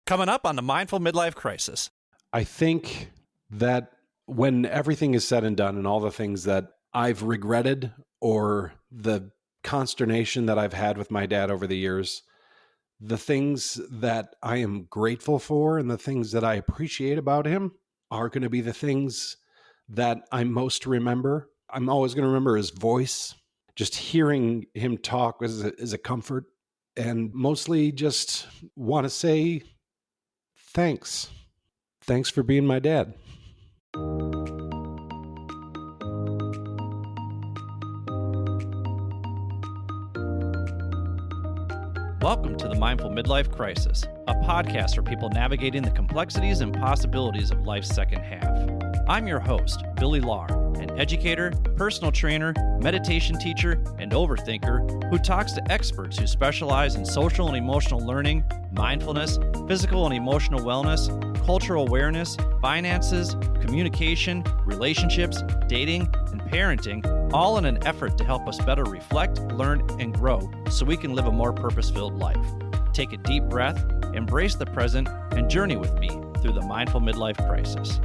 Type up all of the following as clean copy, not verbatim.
Coming up on the Mindful Midlife Crisis. I think that when everything is said and done and all the things that I've regretted or the consternation that I've had with my dad over the years, the things that I am grateful for and the things that I appreciate about him are going to be the things that I most remember. I'm always going to remember his voice. Just hearing him talk is a comfort, and mostly just want to say thanks. Thanks for being my dad. Welcome to the Mindful Midlife Crisis, a podcast for people navigating the complexities and possibilities of life's second half. I'm your host, Billy Lahr, an educator, personal trainer, meditation teacher, and overthinker who talks to experts who specialize in social and emotional learning, mindfulness, physical and emotional wellness, cultural awareness, finances, communication, relationships, dating, and parenting, all in an effort to help us better reflect, learn, and grow so we can live a more purpose-filled life. Take a deep breath, embrace the present, and journey with me through the Mindful Midlife Crisis.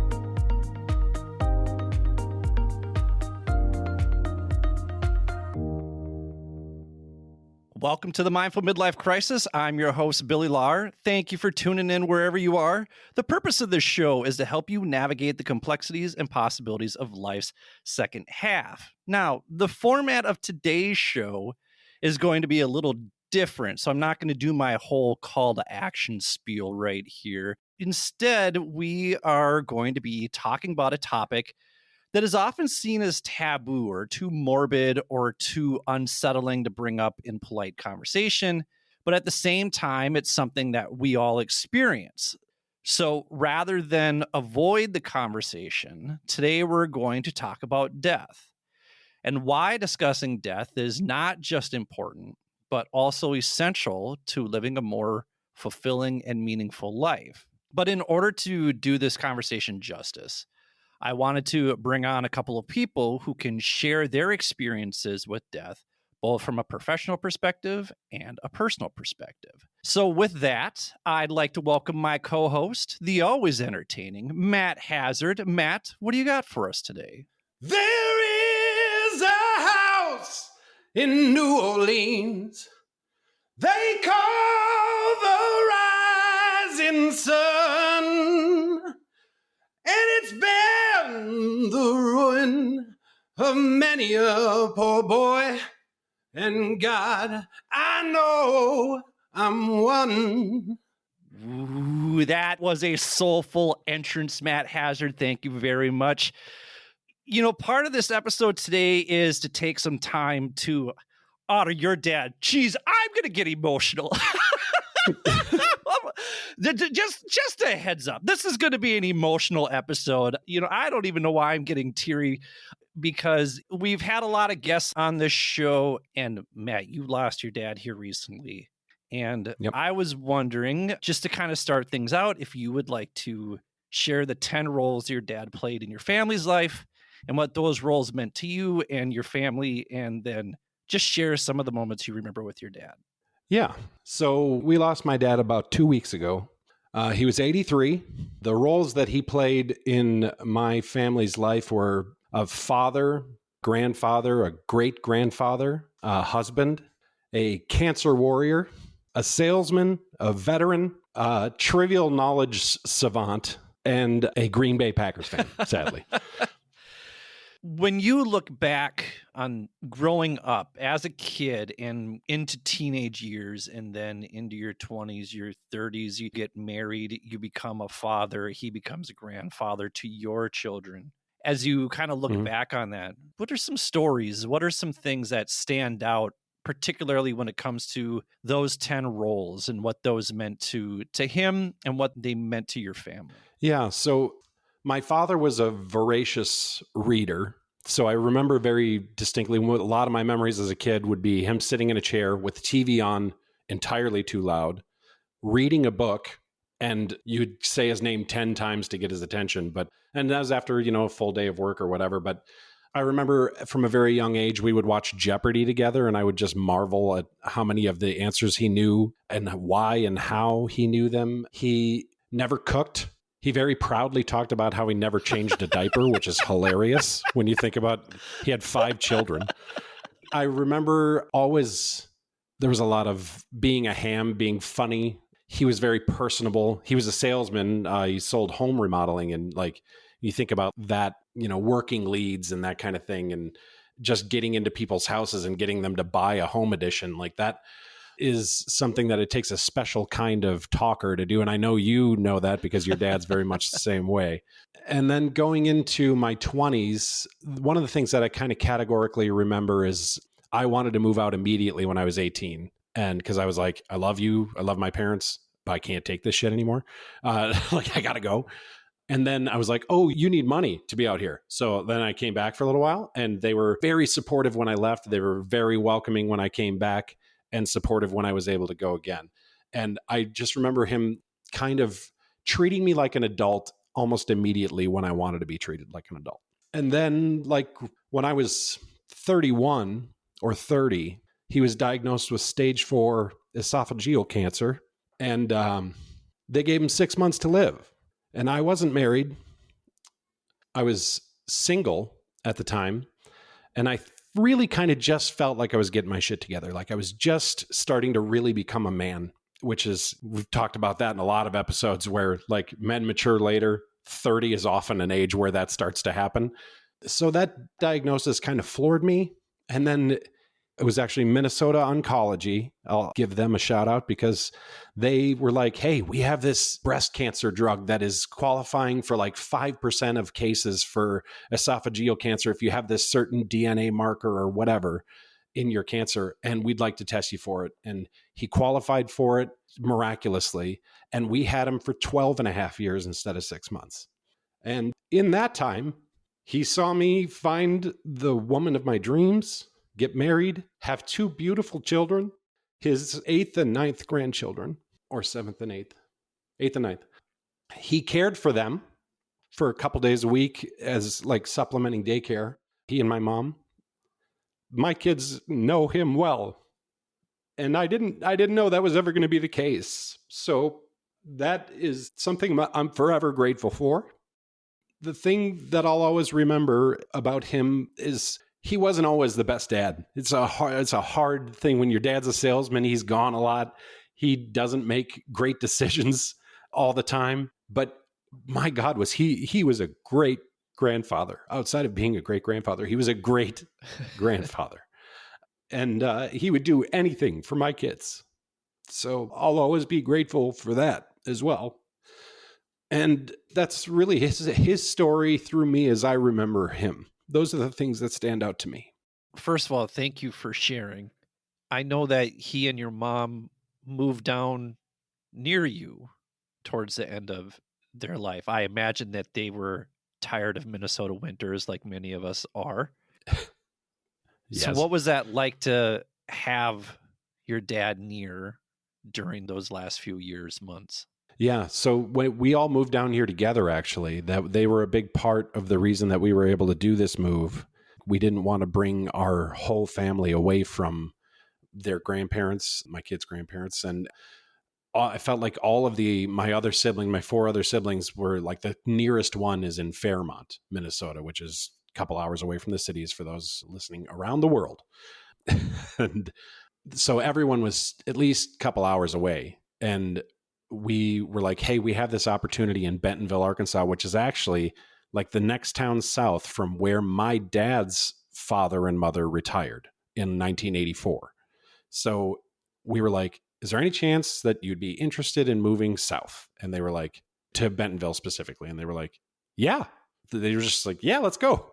Welcome to the Mindful Midlife Crisis. I'm your host, Billy Lahr. Thank you for tuning in wherever you are. The purpose of this show is to help you navigate the complexities and possibilities of life's second half. Now, the format of today's show is going to be a little different, so I'm not going to do my whole call to action spiel right here. Instead, we are going to be talking about a topic that is often seen as taboo or too morbid or too unsettling to bring up in polite conversation. But at the same time, it's something that we all experience. So rather than avoid the conversation, today we're going to talk about death and why discussing death is not just important, but also essential to living a more fulfilling and meaningful life. But in order to do this conversation justice, I wanted to bring on a couple of people who can share their experiences with death, both from a professional perspective and a personal perspective. So with that, I'd like to welcome my co-host, the always entertaining Matt Hazard. Matt, what do you got for us today? There is a house in New Orleans they call the Rising Sun. And it's been the ruin of many a poor boy. And God, I know I'm one. Ooh, that was a soulful entrance, Matt Hazard. Thank you very much. You know, part of this episode today is to take some time to honor your dad. Jeez, I'm going to get emotional. Just a heads up. This is going to be an emotional episode. You know, I don't even know why I'm getting teary because we've had a lot of guests on this show. And Matt, you lost your dad here recently. And Yep. I was wondering, just to kind of start things out, if you would like to share the 10 roles your dad played in your family's life and what those roles meant to you and your family, and then just share some of the moments you remember with your dad. Yeah. So we lost my dad about 2 weeks ago. He was 83. The roles that he played in my family's life were a father, grandfather, a great-grandfather, a husband, a cancer warrior, a salesman, a veteran, a trivial knowledge savant, and a Green Bay Packers fan, sadly. When you look back on growing up as a kid and into teenage years and then into your 20s, your 30s, you get married, you become a father, he becomes a grandfather to your children. As you kind of look back on that, what are some stories? What are some things that stand out, particularly when it comes to those 10 roles and what those meant to him and what they meant to your family? Yeah, so my father was a voracious reader. So I remember very distinctly, a lot of my memories as a kid would be him sitting in a chair with the TV on entirely too loud, reading a book, and you'd say his name 10 times to get his attention. And that was after, a full day of work or whatever. But I remember from a very young age, we would watch Jeopardy together, and I would just marvel at how many of the answers he knew and why and how he knew them. He never cooked. He very proudly talked about how he never changed a diaper, which is hilarious when you think about he had 5 children. I remember always there was a lot of being a ham, being funny. He was very personable. He was a salesman. He sold home remodeling, and like you think about that, working leads and that kind of thing, and just getting into people's houses and getting them to buy a home edition, like that is something that it takes a special kind of talker to do. And I know you know that because your dad's very much the same way. And then going into my 20s, one of the things that I kind of categorically remember is I wanted to move out immediately when I was 18. And because I was like, I love you, I love my parents, but I can't take this shit anymore. Like, I got to go. And then I was like, oh, you need money to be out here. So then I came back for a little while, and they were very supportive when I left. They were very welcoming when I came back, and supportive when I was able to go again. And I just remember him kind of treating me like an adult almost immediately when I wanted to be treated like an adult. And then like when I was 31 or 30, he was diagnosed with stage 4 esophageal cancer, and they gave him 6 months to live. And I wasn't married. I was single at the time. And I really kind of just felt like I was getting my shit together. Like I was just starting to really become a man, which is, we've talked about that in a lot of episodes where like men mature later. 30 is often an age where that starts to happen. So that diagnosis kind of floored me. And then it was actually Minnesota Oncology. I'll give them a shout out because they were like, hey, we have this breast cancer drug that is qualifying for like 5% of cases for esophageal cancer if you have this certain DNA marker or whatever in your cancer, and we'd like to test you for it. And he qualified for it miraculously, and we had him for 12 and a half years instead of 6 months. And in that time, he saw me find the woman of my dreams, get married, have 2 beautiful children, his 8th and 9th grandchildren, or 7th and 8th, 8th and 9th. He cared for them for a couple days a week as like supplementing daycare, he and my mom. My kids know him well. And I didn't know that was ever going to be the case. So that is something I'm forever grateful for. The thing that I'll always remember about him is he wasn't always the best dad. It's a hard thing when your dad's a salesman. He's gone a lot. He doesn't make great decisions all the time. But my God, he was a great grandfather. Outside of being a great grandfather, he was a great grandfather. And he would do anything for my kids. So I'll always be grateful for that as well. And that's really his story through me as I remember him. Those are the things that stand out to me. First of all, thank you for sharing. I know that he and your mom moved down near you towards the end of their life. I imagine that they were tired of Minnesota winters like many of us are. Yes. So what was that like to have your dad near during those last few years, months? Yeah. So when we all moved down here together, actually, that they were a big part of the reason that we were able to do this move. We didn't want to bring our whole family away from their grandparents, my kids' grandparents. And I felt like all of my other siblings, my 4 other siblings were like the nearest one is in Fairmont, Minnesota, which is a couple hours away from the cities for those listening around the world. And so everyone was at least a couple hours away. And we were like, hey, we have this opportunity in Bentonville, Arkansas, which is actually like the next town south from where my dad's father and mother retired in 1984. So we were like, is there any chance that you'd be interested in moving south? And they were like, to Bentonville specifically. And they were like, yeah. They were just like, yeah, let's go.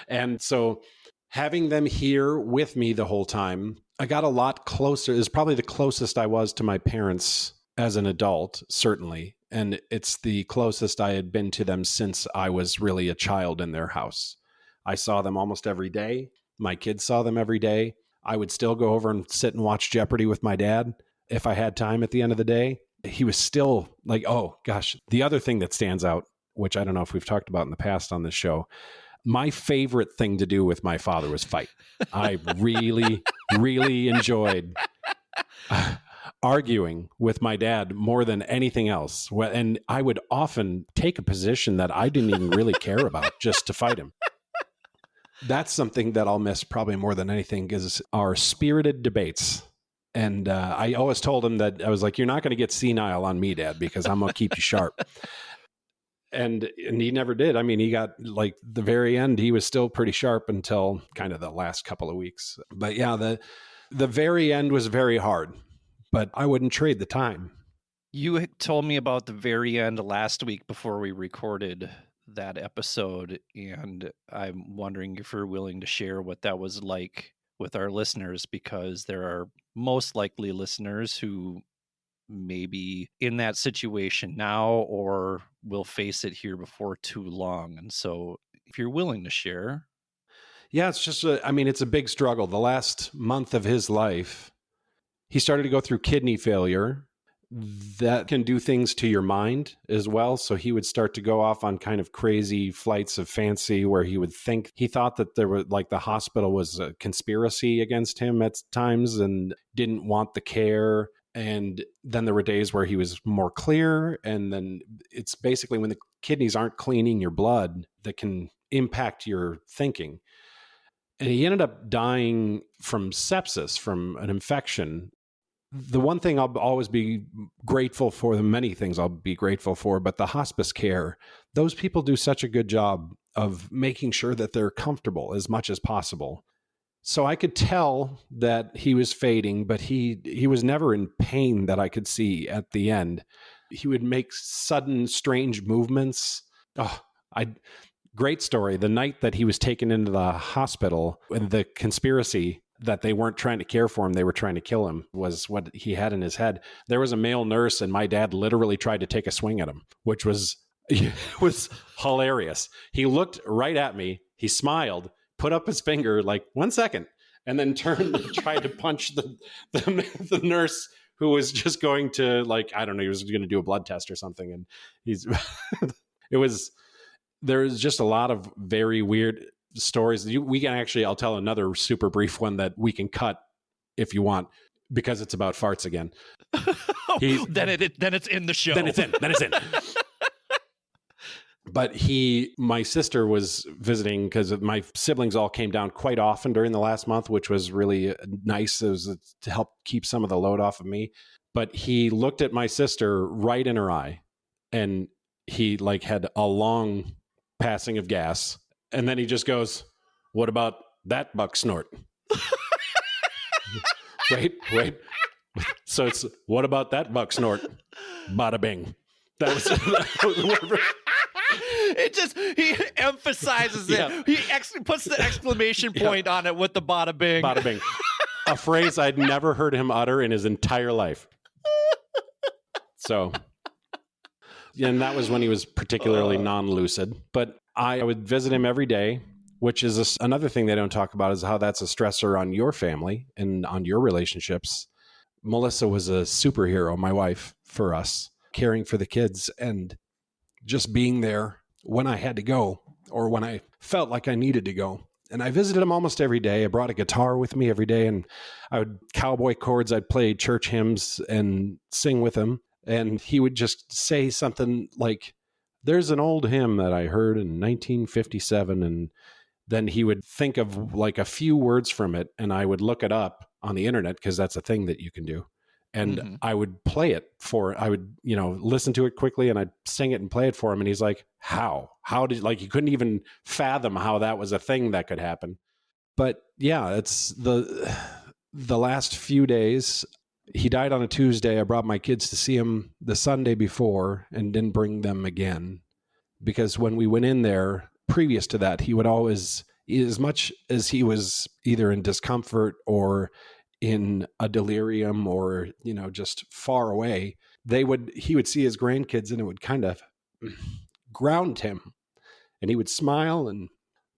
And so having them here with me the whole time, I got a lot closer. It was probably the closest I was to my parents as an adult, certainly. And it's the closest I had been to them since I was really a child in their house. I saw them almost every day. My kids saw them every day. I would still go over and sit and watch Jeopardy with my dad if I had time at the end of the day. He was still like, oh gosh, the other thing that stands out, which I don't know if we've talked about in the past on this show, My favorite thing to do with my father was fight. I really, really enjoyed arguing with my dad more than anything else. And I would often take a position that I didn't even really care about just to fight him. That's something that I'll miss probably more than anything is our spirited debates. And I always told him that I was like, you're not going to get senile on me, Dad, because I'm going to keep you sharp. And he never did. I mean, he got like the very end, he was still pretty sharp until kind of the last couple of weeks. But yeah, the very end was very hard, but I wouldn't trade the time. You had told me about the very end last week before we recorded that episode, and I'm wondering if you're willing to share what that was like with our listeners, because there are most likely listeners who may be in that situation now or will face it here before too long. And so if you're willing to share. Yeah, it's just, it's a big struggle. The last month of his life, he started to go through kidney failure. That can do things to your mind as well. So he would start to go off on kind of crazy flights of fancy where he thought that there was like the hospital was a conspiracy against him at times and didn't want the care. And then there were days where he was more clear. And then it's basically when the kidneys aren't cleaning your blood that can impact your thinking. And he ended up dying from sepsis, from an infection. The one thing I'll always be grateful for, the many things I'll be grateful for, but the hospice care, those people do such a good job of making sure that they're comfortable as much as possible. So I could tell that he was fading, but he was never in pain that I could see at the end. He would make sudden, strange movements. Great story. The night that he was taken into the hospital, and the conspiracy that they weren't trying to care for him, they were trying to kill him, was what he had in his head. There was a male nurse, and my dad literally tried to take a swing at him, which was hilarious. He looked right at me, he smiled, put up his finger like 1 second, and then turned and tried to punch the nurse who was just going to, like, I don't know, he was going to do a blood test or something. And there's just a lot of very weird stories. I'll tell another super brief one that we can cut if you want, because it's about farts again. Then it's in the show. Then it's in. But my sister was visiting because my siblings all came down quite often during the last month, which was really nice. It was to help keep some of the load off of me. But he looked at my sister right in her eye, and he like had a long passing of gas. And then he just goes, "What about that buck snort?" Wait. So it's, "What about that buck snort?" Bada bing. That was he emphasizes it. Yeah. He puts the exclamation point on it with the bada bing. Bada bing. A phrase I'd never heard him utter in his entire life. So, and that was when he was particularly non-lucid. But I would visit him every day, which is another thing they don't talk about, is how that's a stressor on your family and on your relationships. Melissa was a superhero, my wife, for us, caring for the kids and just being there when I had to go or when I felt like I needed to go. And I visited him almost every day. I brought a guitar with me every day, and I would cowboy chords. I'd play church hymns and sing with him. And he would just say something like, "There's an old hymn that I heard in 1957. And then he would think of like a few words from it, and I would look it up on the internet, because that's a thing that you can do. And I would play it I would, listen to it quickly, and I'd sing it and play it for him. And he's like, how did, like, he couldn't even fathom how that was a thing that could happen. But yeah, it's the last few days. He died on a Tuesday. I brought my kids to see him the Sunday before and didn't bring them again, because when we went in there previous to that, he would always, as much as he was either in discomfort or in a delirium or, just far away, he would see his grandkids, and it would kind of ground him, and he would smile. And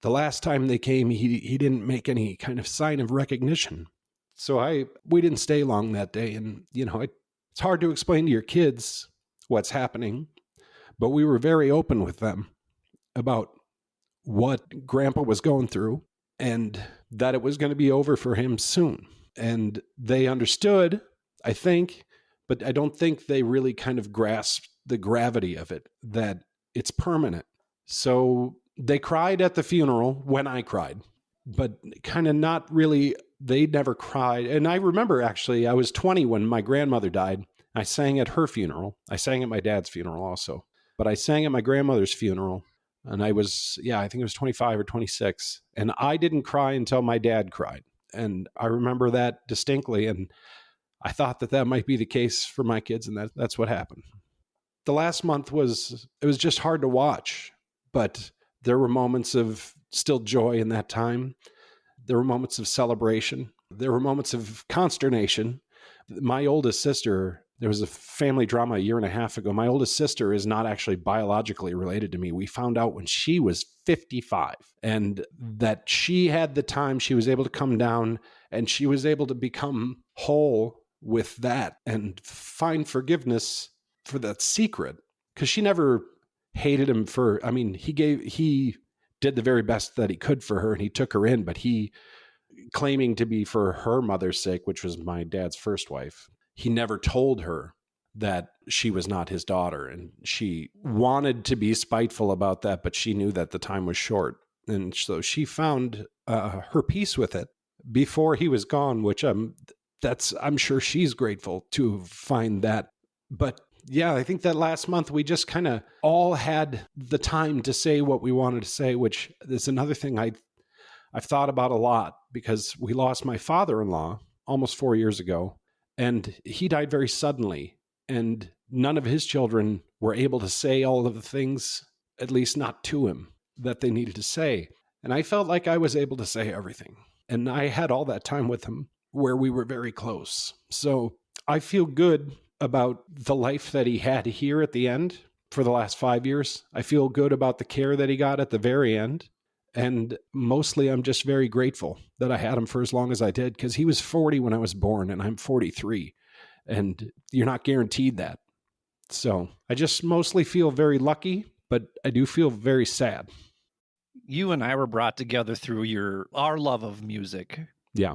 the last time they came, he didn't make any kind of sign of recognition. So we didn't stay long that day. And, it's hard to explain to your kids what's happening, but we were very open with them about what Grandpa was going through and that it was going to be over for him soon. And they understood, I think, but I don't think they really kind of grasped the gravity of it, that it's permanent. So they cried at the funeral when I cried, but kind of not really, they never cried. And I remember actually, I was 20 when my grandmother died. I sang at her funeral. I sang at my dad's funeral also, but I sang at my grandmother's funeral. And I was, I think it was 25 or 26. And I didn't cry until my dad cried. And I remember that distinctly. And I thought that might be the case for my kids. And that's what happened. The last month it was just hard to watch, but there were moments of still joy in that time. There were moments of celebration. There were moments of consternation. My oldest sister, there was a family drama a year and a half ago. My oldest sister is not actually biologically related to me. We found out when she was 55 and that she had the time, she was able to come down and she was able to become whole with that and find forgiveness for that secret. Because she never hated him he did the very best that he could for her and he took her in, but he, claiming to be for her mother's sake, which was my dad's first wife, he never told her that she was not his daughter. And she wanted to be spiteful about that, but she knew that the time was short. And so she found her peace with it before he was gone, which I'm sure she's grateful to find that. But yeah, I think that last month we just kind of all had the time to say what we wanted to say, which is another thing I've thought about a lot because we lost my father-in-law almost 4 years ago, and he died very suddenly, and none of his children were able to say all of the things, at least not to him, that they needed to say. And I felt like I was able to say everything, and I had all that time with him where we were very close. So I feel good about the life that he had here at the end for the last 5 years. I feel good about the care that he got at the very end. And mostly I'm just very grateful that I had him for as long as I did, because he was 40 when I was born and I'm 43 and you're not guaranteed that. So I just mostly feel very lucky, but I do feel very sad. You and I were brought together through our love of music. Yeah.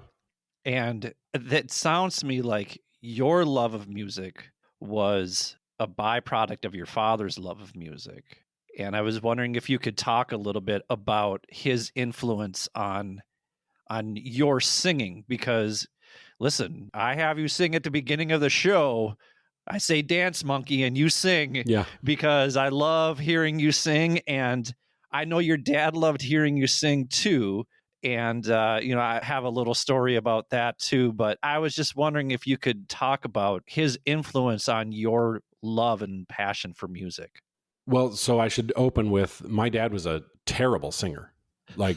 And that sounds to me like your love of music was a byproduct of your father's love of music. And I was wondering if you could talk a little bit about his influence on your singing, because listen, I have you sing at the beginning of the show. I say dance monkey and you sing because I love hearing you sing. And I know your dad loved hearing you sing too. And, I have a little story about that too, but I was just wondering if you could talk about his influence on your love and passion for music. Well, so I should open with, my dad was a terrible singer, like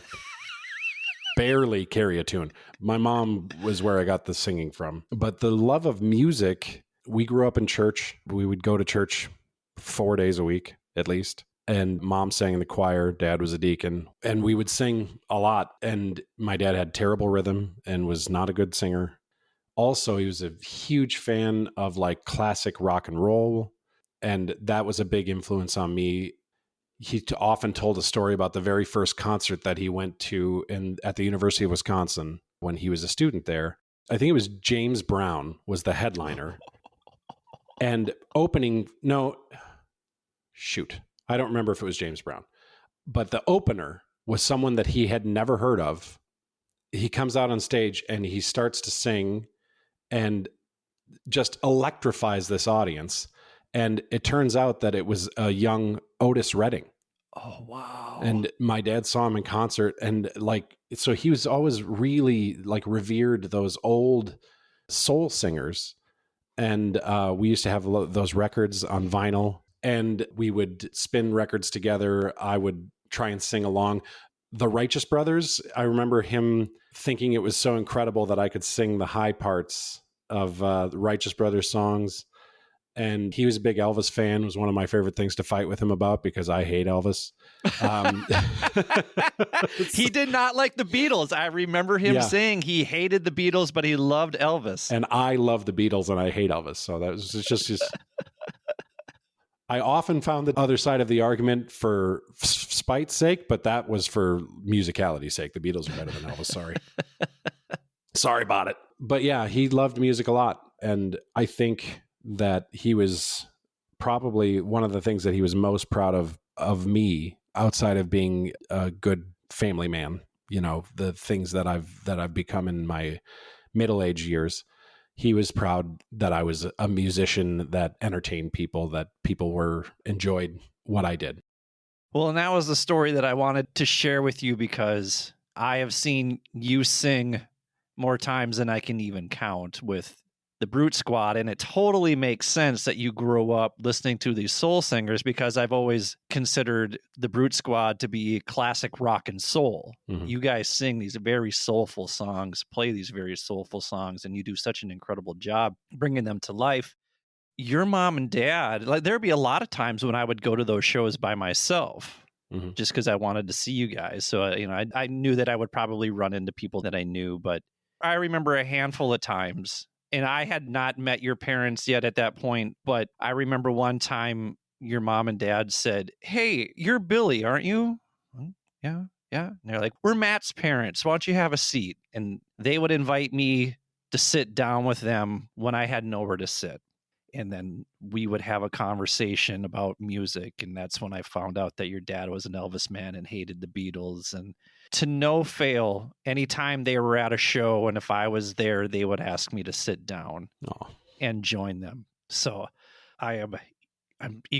barely carry a tune. My mom was where I got the singing from, but the love of music, we grew up in church. We would go to church 4 days a week, at least. And mom sang in the choir, dad was a deacon, and we would sing a lot. And my dad had terrible rhythm and was not a good singer. Also, he was a huge fan of like classic rock and roll. And that was a big influence on me. He often told a story about the very first concert that he went to at the University of Wisconsin when he was a student there. I think it was James Brown was the headliner. And I don't remember if it was James Brown, but the opener was someone that he had never heard of. He comes out on stage and he starts to sing and just electrifies this audience. And it turns out that it was a young Otis Redding. Oh, wow. And my dad saw him in concert, and so he was always really revered those old soul singers. And we used to have those records on vinyl, and we would spin records together. I would try and sing along. The Righteous Brothers, I remember him thinking it was so incredible that I could sing the high parts of the Righteous Brothers songs. And he was a big Elvis fan. It was one of my favorite things to fight with him about because I hate Elvis. He did not like the Beatles. I remember him saying he hated the Beatles, but he loved Elvis. And I love the Beatles and I hate Elvis. So that was just I often found the other side of the argument for spite's sake, but that was for musicality's sake. The Beatles are better than Elvis. Sorry. Sorry about it. But yeah, he loved music a lot. And I think that he was probably one of the things that he was most proud of me, outside of being a good family man. You know, the things that I've become in my middle-aged years. He was proud that I was a musician that entertained people, that people enjoyed what I did. Well, and that was the story that I wanted to share with you, because I have seen you sing more times than I can even count with the Brute Squad. And it totally makes sense that you grew up listening to these soul singers, because I've always considered the Brute Squad to be classic rock and soul. Mm-hmm. You guys sing these very soulful songs, play these very soulful songs, and you do such an incredible job bringing them to life. Your mom and dad, like, there'd be a lot of times when I would go to those shows by myself, Mm-hmm. just because I wanted to see you guys. So, I knew that I would probably run into people that I knew, but I remember a handful of times, and I had not met your parents yet at that point, but I remember one time your mom and dad said, "Hey, you're Billy, aren't you?" Yeah. And they're like, "We're Matt's parents. Why don't you have a seat?" And they would invite me to sit down with them when I had nowhere to sit. And then we would have a conversation about music. And that's when I found out that your dad was an Elvis man and hated the Beatles. And to no fail, anytime they were at a show and if I was there, they would ask me to sit down and join them. So I'm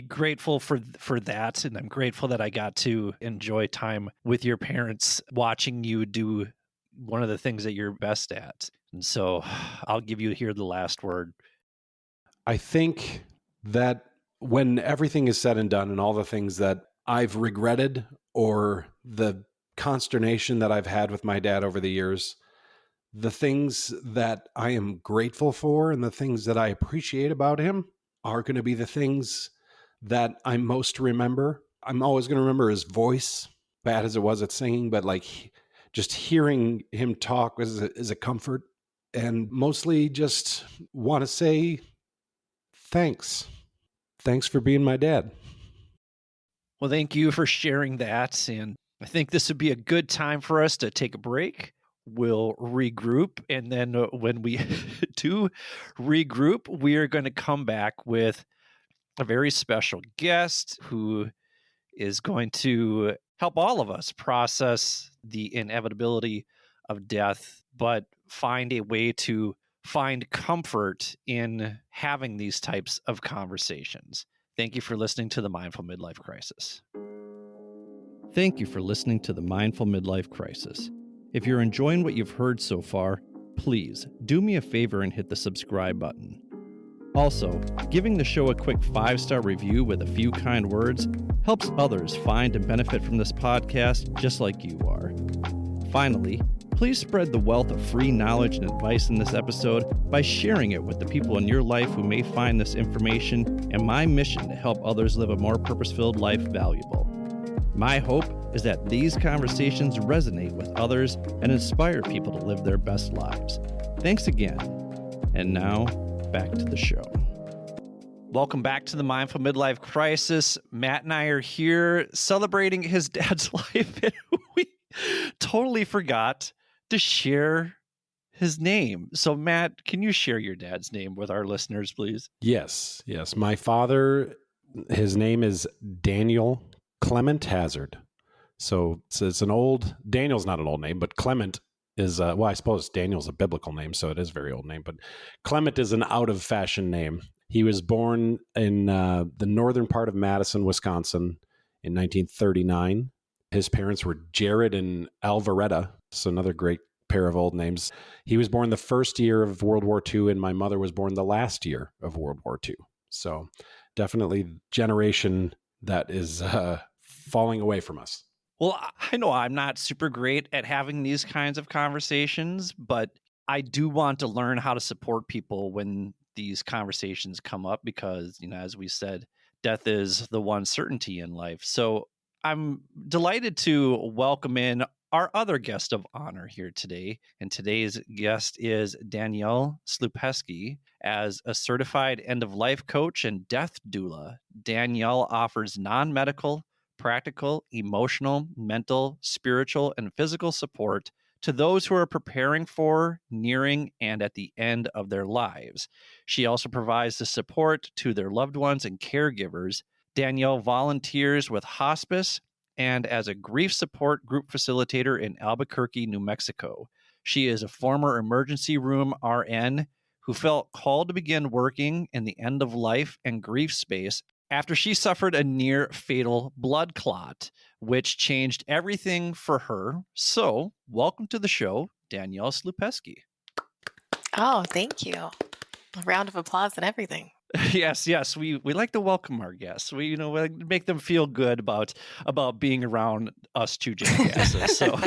grateful for that. And I'm grateful that I got to enjoy time with your parents, watching you do one of the things that you're best at. And so I'll give you here the last word. I think that when everything is said and done, and all the things that I've regretted, or the consternation that I've had with my dad over the years, the things that I am grateful for and the things that I appreciate about him are going to be the things that I most remember. I'm always going to remember his voice, bad as it was at singing, but like just hearing him talk is a comfort. And mostly just want to say, thanks for being my dad. Well, thank you for sharing that. And I think this would be a good time for us to take a break. We'll regroup. And then when we do regroup, we are going to come back with a very special guest who is going to help all of us process the inevitability of death, but find a way to find comfort in having these types of conversations. Thank you for listening to the Mindful Midlife Crisis. Thank you for listening to the Mindful Midlife Crisis. If you're enjoying what you've heard so far, please do me a favor and hit the subscribe button. Also, giving the show a quick 5-star review with a few kind words helps others find and benefit from this podcast just like you are. Finally, please spread the wealth of free knowledge and advice in this episode by sharing it with the people in your life who may find this information and my mission to help others live a more purpose-filled life valuable. My hope is that these conversations resonate with others and inspire people to live their best lives. Thanks again. And now, back to the show. Welcome back to the Mindful Midlife Crisis. Matt and I are here celebrating his dad's life, and we totally forgot to share his name. So, Matt, can you share your dad's name with our listeners, please? Yes. My father, his name is Danielle Clement Hazard. So it's Daniel's not an old name, but Clement is, well, I suppose Daniel's a biblical name, so it is a very old name, but Clement is an out-of-fashion name. He was born in the northern part of Madison, Wisconsin in 1939. His parents were Jared and Alvaretta, so another great pair of old names. He was born the first year of World War II, and my mother was born the last year of World War II. So definitely generation that is falling away from us. Well, I know I'm not super great at having these kinds of conversations, but I do want to learn how to support people when these conversations come up because, as we said, death is the one certainty in life. So I'm delighted to welcome in our other guest of honor here today. And today's guest is Danielle Slupesky. As a certified end-of-life coach and death doula, Danielle offers non-medical, practical, emotional, mental, spiritual, and physical support to those who are preparing for, nearing, and at the end of their lives. She also provides the support to their loved ones and caregivers. Danielle volunteers with hospice and as a grief support group facilitator in Albuquerque, New Mexico. She is a former emergency room RN who felt called to begin working in the end of life and grief space after she suffered a near fatal blood clot, which changed everything for her. So, welcome to the show, Danielle Slupesky. Oh, thank you. A round of applause and everything. Yes. We like to welcome our guests. We like to make them feel good about being around us two jackasses. So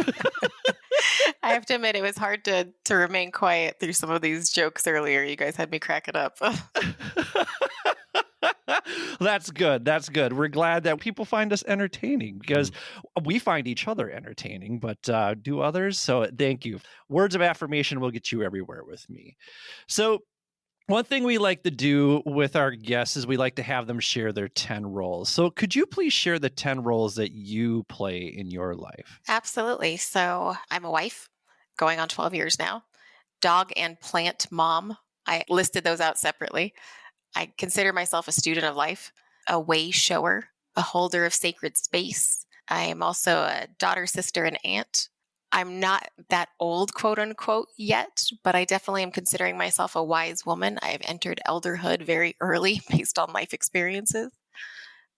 I have to admit, it was hard to remain quiet through some of these jokes earlier. You guys had me cracking up. That's good. We're glad that people find us entertaining because we find each other entertaining, but do others? So thank you. Words of affirmation will get you everywhere with me. So one thing we like to do with our guests is we like to have them share their 10 roles. So could you please share the 10 roles that you play in your life? Absolutely. So I'm a wife, going on 12 years now, dog and plant mom. I listed those out separately. I consider myself a student of life, a way shower, a holder of sacred space. I am also a daughter, sister, and aunt. I'm not that old, quote unquote, yet, but I definitely am considering myself a wise woman. I've entered elderhood very early based on life experiences.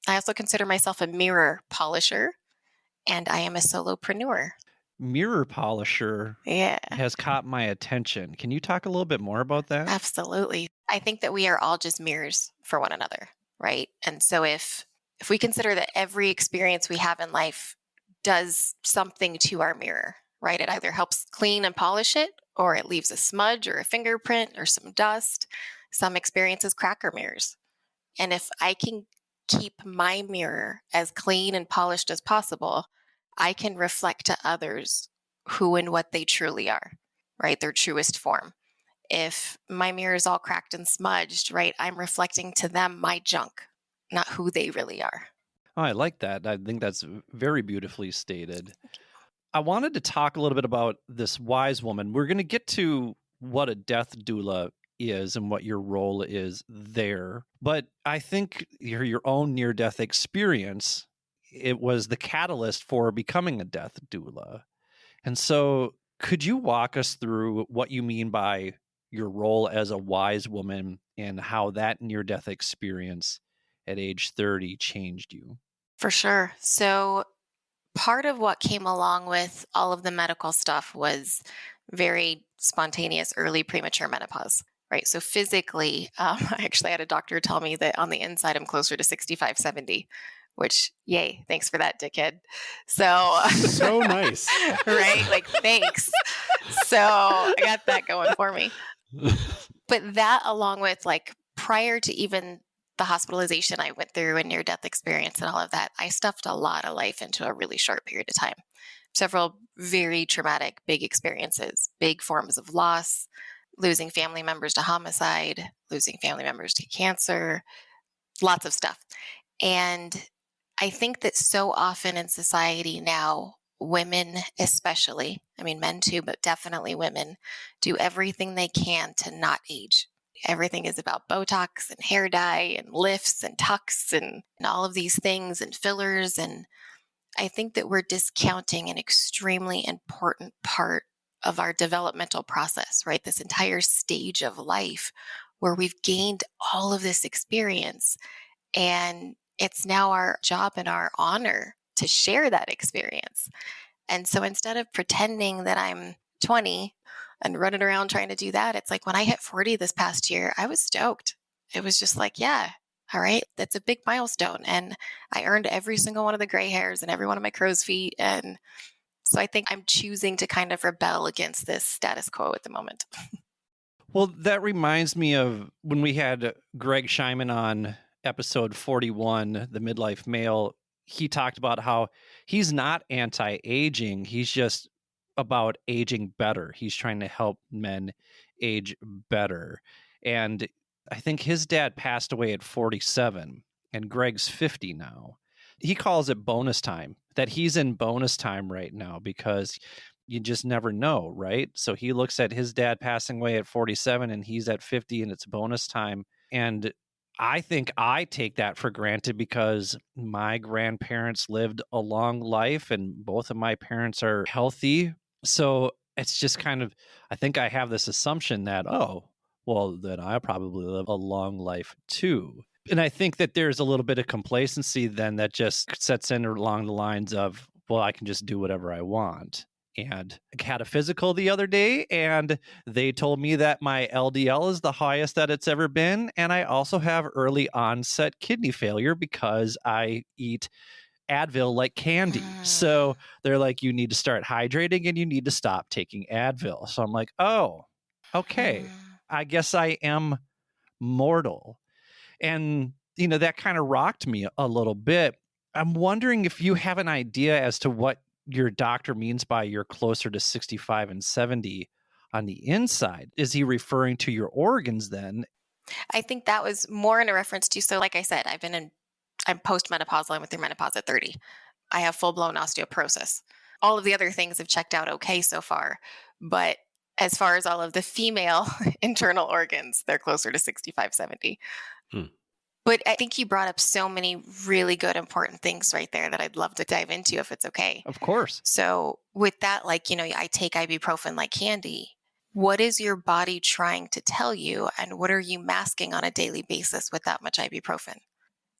I also consider myself a mirror polisher, and I am a solopreneur. Mirror polisher has caught my attention. Can you talk a little bit more about that? Absolutely. I think that we are all just mirrors for one another, right? And so if we consider that every experience we have in life does something to our mirror, right? It either helps clean and polish it, or it leaves a smudge or a fingerprint or some dust. Some experiences crack our mirrors. And if I can keep my mirror as clean and polished as possible, I can reflect to others who and what they truly are, right? Their truest form. If my mirror is all cracked and smudged, right, I'm reflecting to them my junk, not who they really are. Oh, I like that. I think that's very beautifully stated. I wanted to talk a little bit about this wise woman. We're going to get to what a death doula is and what your role is there. But I think your own near-death experience, it was the catalyst for becoming a death doula. And so could you walk us through what you mean by your role as a wise woman and how that near-death experience at age 30 changed you? For sure. So part of what came along with all of the medical stuff was very spontaneous early premature menopause, right? So physically, I actually had a doctor tell me that on the inside, I'm closer to 65, 70, which, yay, thanks for that, dickhead. So nice. Right? Like, thanks. So I got that going for me. But that, along with like prior to even the hospitalization I went through and near-death experience and all of that, I stuffed a lot of life into a really short period of time. Several very traumatic, big experiences, big forms of loss, losing family members to homicide, losing family members to cancer, lots of stuff. And I think that so often in society now, women especially, I mean men too, but definitely women, do everything they can to not age. Everything is about Botox and hair dye and lifts and tucks and all of these things and fillers. And I think that we're discounting an extremely important part of our developmental process, right? This entire stage of life where we've gained all of this experience. And it's now our job and our honor to share that experience. And so instead of pretending that I'm 20 and running around trying to do that, it's like when I hit 40 this past year, I was stoked. It was just like, yeah, all right, that's a big milestone. And I earned every single one of the gray hairs and every one of my crow's feet. And so I think I'm choosing to kind of rebel against this status quo at the moment. Well, that reminds me of when we had Greg Scheinman on episode 41, The Midlife Male. He talked about how he's not anti-aging. He's just about aging better. He's trying to help men age better. And I think his dad passed away at 47 and Greg's 50 now. He calls it bonus time, that he's in bonus time right now because you just never know, right? So he looks at his dad passing away at 47 and he's at 50 and it's bonus time. And I think I take that for granted because my grandparents lived a long life and both of my parents are healthy. So it's just kind of, I think I have this assumption that, oh, well, then I probably live a long life too. And I think that there's a little bit of complacency then that just sets in along the lines of, well, I can just do whatever I want. And I had a physical the other day, and they told me that my LDL is the highest that it's ever been. And I also have early onset kidney failure because I eat Advil like candy. So they're like, you need to start hydrating and you need to stop taking Advil. So I'm like, oh, okay. I guess I am mortal. And, that kind of rocked me a little bit. I'm wondering if you have an idea as to what your doctor means by you're closer to 65 and 70 on the inside. Is he referring to your organs then? I think that was more in a reference to, so like I said, I'm postmenopausal. I went through menopause at 30. I have full-blown osteoporosis. All of the other things have checked out okay so far. But as far as all of the female internal organs, they're closer to 65, 70. But I think you brought up so many really good, important things right there that I'd love to dive into if it's okay. Of course. So with that, I take ibuprofen like candy. What is your body trying to tell you? And what are you masking on a daily basis with that much ibuprofen?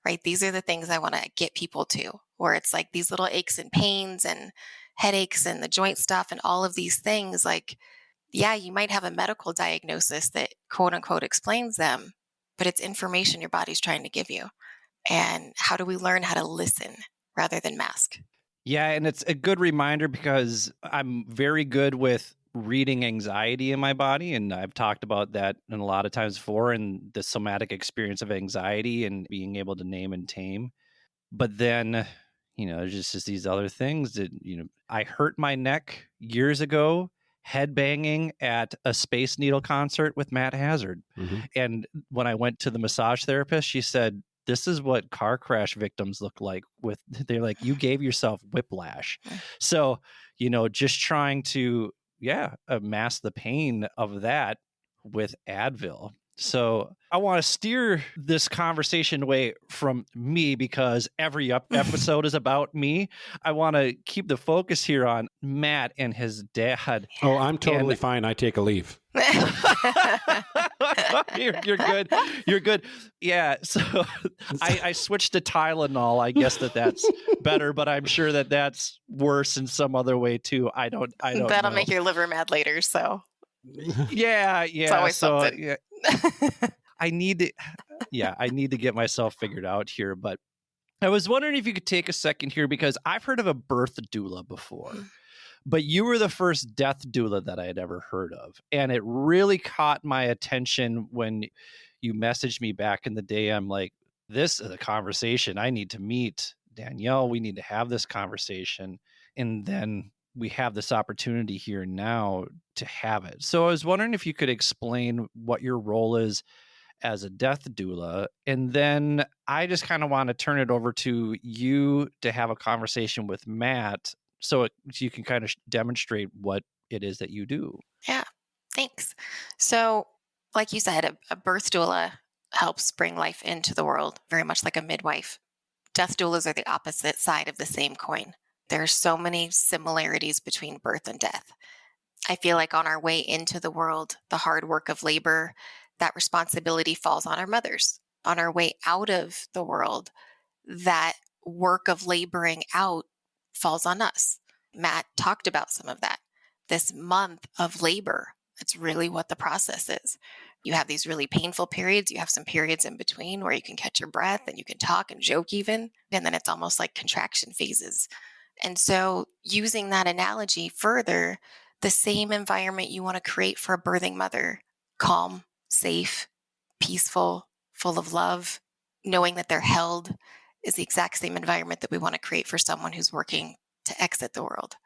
Right? These are the things I want to get people to, where it's like these little aches and pains and headaches and the joint stuff and all of these things. Like, yeah, you might have a medical diagnosis that quote unquote explains them, but it's information your body's trying to give you. And how do we learn how to listen rather than mask? Yeah, and it's a good reminder because I'm very good with reading anxiety in my body. And I've talked about that in a lot of times before, and the somatic experience of anxiety and being able to name and tame. But then, there's just these other things that, I hurt my neck years ago headbanging at a Space Needle concert with Matt Hazard. Mm-hmm. And when I went to the massage therapist, she said, this is what car crash victims look like. They're like, you gave yourself whiplash. So, just trying to, mask the pain of that with Advil. So I want to steer this conversation away from me because every episode is about me. I want to keep the focus here on Matt and his dad. Oh, I'm totally fine. I take a leave. You're good. You're good. Yeah. So I switched to Tylenol. I guess that's better, but I'm sure that's worse in some other way too. I don't That'll know. make your liver mad later. So yeah. It's always something. Yeah. I need to get myself figured out here, but I was wondering if you could take a second here because I've heard of a birth doula before, but you were the first death doula that I had ever heard of. And it really caught my attention when you messaged me back in the day. I'm like, this is a conversation. I need to meet Danielle. We need to have this conversation. And then we have this opportunity here now to have it. So I was wondering if you could explain what your role is as a death doula. And then I just kind of want to turn it over to you to have a conversation with Matt so you can kind of demonstrate what it is that you do. Yeah, thanks. So like you said, a birth doula helps bring life into the world, very much like a midwife. Death doulas are the opposite side of the same coin. There are so many similarities between birth and death. I feel like on our way into the world, the hard work of labor, that responsibility falls on our mothers. On our way out of the world, that work of laboring out falls on us. Matt talked about some of that. This month of labor, it's really what the process is. You have these really painful periods. You have some periods in between where you can catch your breath and you can talk and joke even. And then it's almost like contraction phases. And so using that analogy further, the same environment you want to create for a birthing mother, calm, safe, peaceful, full of love, knowing that they're held, is the exact same environment that we want to create for someone who's working to exit the world.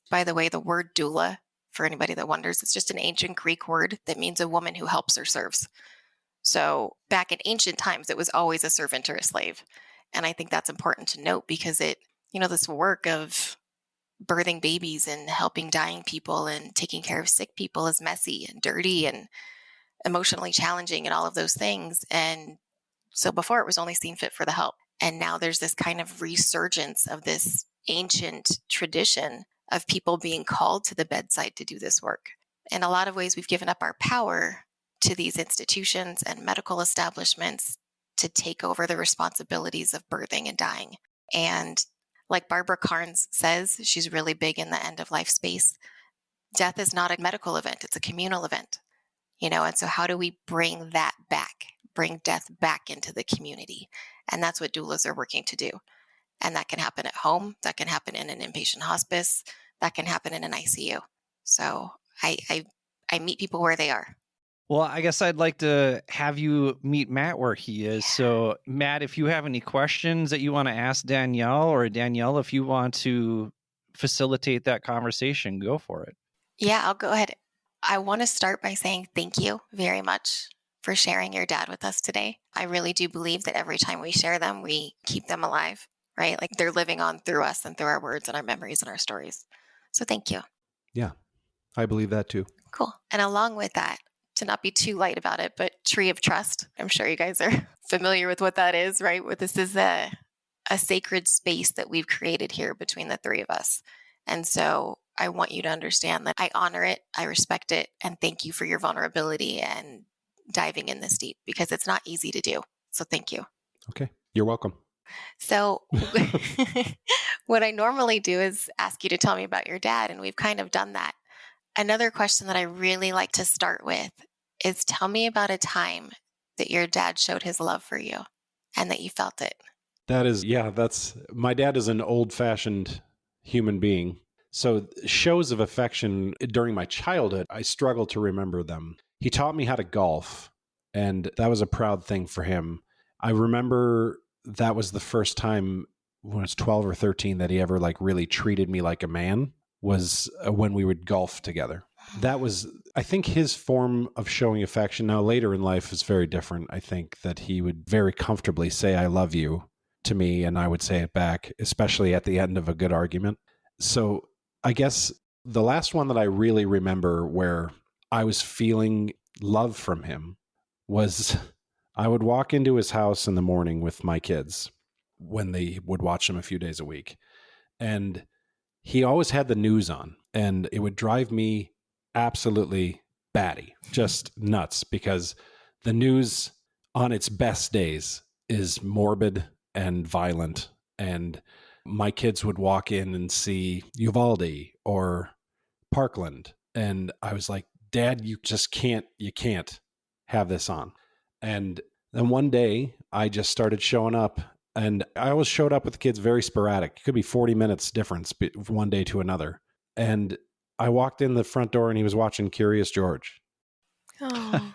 By the way, the word doula, for anybody that wonders, it's just an ancient Greek word that means a woman who helps or serves. So back in ancient times, it was always a servant or a slave. And I think that's important to note because this work of birthing babies and helping dying people and taking care of sick people is messy and dirty and emotionally challenging and all of those things. And so before it was only seen fit for the help. And now there's this kind of resurgence of this ancient tradition of people being called to the bedside to do this work. In a lot of ways, we've given up our power to these institutions and medical establishments to take over the responsibilities of birthing and dying. And like Barbara Carnes says, she's really big in the end of life space. Death is not a medical event, it's a communal event. And so how do we bring that back, bring death back into the community? And that's what doulas are working to do. And that can happen at home, that can happen in an inpatient hospice, that can happen in an ICU. So I meet people where they are. Well, I guess I'd like to have you meet Matt where he is. So, Matt, if you have any questions that you want to ask Danielle, or Danielle, if you want to facilitate that conversation, go for it. Yeah, I'll go ahead. I want to start by saying thank you very much for sharing your dad with us today. I really do believe that every time we share them, we keep them alive, right? Like they're living on through us and through our words and our memories and our stories. So thank you. Yeah, I believe that too. Cool. And along with that, to not be too light about it, but tree of trust. I'm sure you guys are familiar with what that is, right? This is a sacred space that we've created here between the three of us. And so I want you to understand that I honor it, I respect it, and thank you for your vulnerability and diving in this deep because it's not easy to do. So thank you. Okay. You're welcome. So what I normally do is ask you to tell me about your dad, and we've kind of done that. Another question that I really like to start with is tell me about a time that your dad showed his love for you and that you felt it. My dad is an old-fashioned human being. So shows of affection during my childhood, I struggle to remember them. He taught me how to golf, and that was a proud thing for him. I remember that was the first time when I was 12 or 13 that he ever really treated me like a man, was when we would golf together. That was, I think, his form of showing affection. Now, later in life is very different. I think that he would very comfortably say, I love you to me, and I would say it back, especially at the end of a good argument. So I guess the last one that I really remember where I was feeling love from him was I would walk into his house in the morning with my kids when they would watch them a few days a week. And he always had the news on, and it would drive me absolutely batty, just nuts, because the news on its best days is morbid and violent. And my kids would walk in and see Uvalde or Parkland. And I was like, Dad, you can't have this on. And then one day I just started showing up, and I always showed up with the kids very sporadic. It could be 40 minutes difference one day to another. And I walked in the front door and he was watching Curious George. Oh.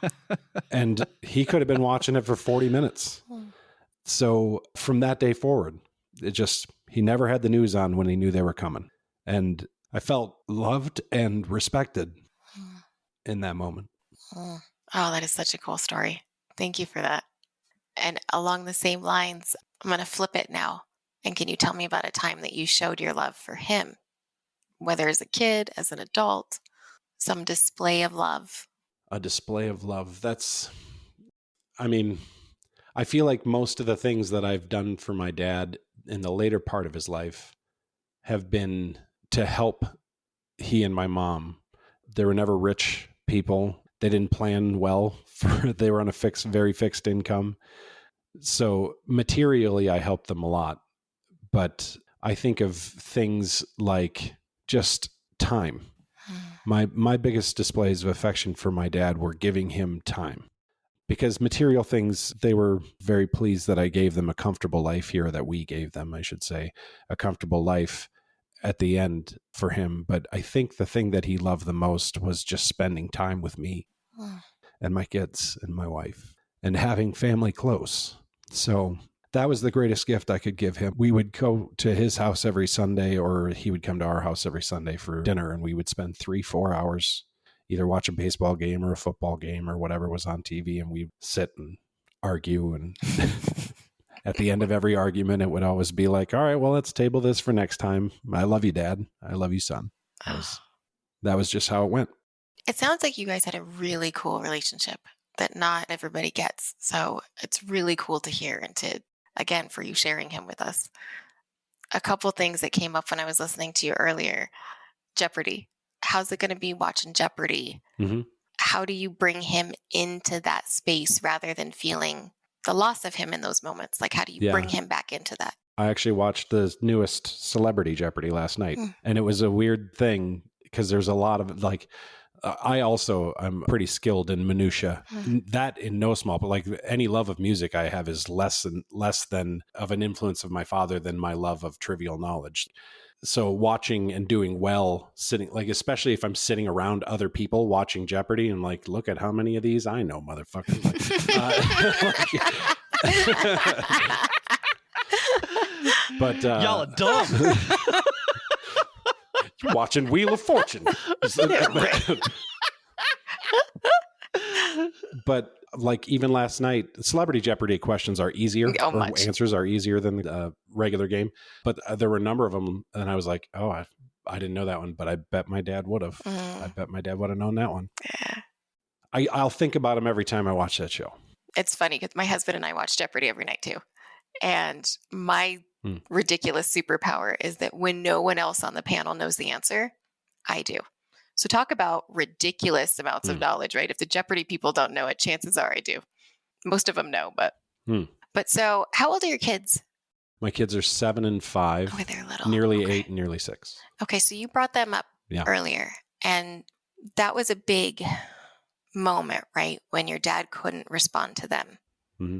And he could have been watching it for 40 minutes. So from that day forward, he never had the news on when he knew they were coming. And I felt loved and respected in that moment. Oh, that is such a cool story. Thank you for that. And along the same lines, I'm going to flip it now. And can you tell me about a time that you showed your love for him, whether as a kid, as an adult, some display of love? A display of love. I feel like most of the things that I've done for my dad in the later part of his life have been to help he and my mom. They were never rich people. They didn't plan well. They were on a very fixed income. So materially, I helped them a lot. But I think of things like just time. My biggest displays of affection for my dad were giving him time. Because material things, they were very pleased that I gave them a comfortable life here, that we gave them, I should say, a comfortable life at the end for him. But I think the thing that he loved the most was just spending time with me and my kids and my wife and having family close. So that was the greatest gift I could give him. We would go to his house every Sunday, or he would come to our house every Sunday for dinner, and we would spend 3-4 hours either watch a baseball game or a football game or whatever was on TV, and we'd sit and argue and at the end of every argument, it would always be like, all right, well, let's table this for next time. I love you, Dad. I love you, son. That was just how it went. It sounds like you guys had a really cool relationship that not everybody gets. So it's really cool to hear and to, again, for you sharing him with us. A couple things that came up when I was listening to you earlier. Jeopardy. How's it going to be watching Jeopardy? Mm-hmm. How do you bring him into that space rather than feeling the loss of him in those moments? Like, how do you bring him back into that? I actually watched the newest Celebrity Jeopardy last night, and it was a weird thing because there's a lot of like, I'm pretty skilled in minutia. That in no small, but like any love of music I have is less than of an influence of my father than my love of trivial knowledge. So watching and doing well, sitting, like, especially if I'm sitting around other people watching Jeopardy and like, look at how many of these I know, motherfucker. But y'all are dumb. You're watching Wheel of Fortune. But like even last night, Celebrity Jeopardy questions are easier. Or answers are easier than the regular game. But there were a number of them, and I was like, oh, I didn't know that one, but I bet my dad would have. I bet my dad would have known that one. Yeah. I'll think about him every time I watch that show. It's funny because my husband and I watch Jeopardy every night too. And my ridiculous superpower is that when no one else on the panel knows the answer, I do. So talk about ridiculous amounts of knowledge, right? If the Jeopardy people don't know it, chances are I do. Most of them know, but so how old are your kids? My kids are 7 and 5. Oh, they're little. Nearly 8 and nearly 6. Okay, so you brought them up earlier, and that was a big moment, right? When your dad couldn't respond to them. Mm-hmm.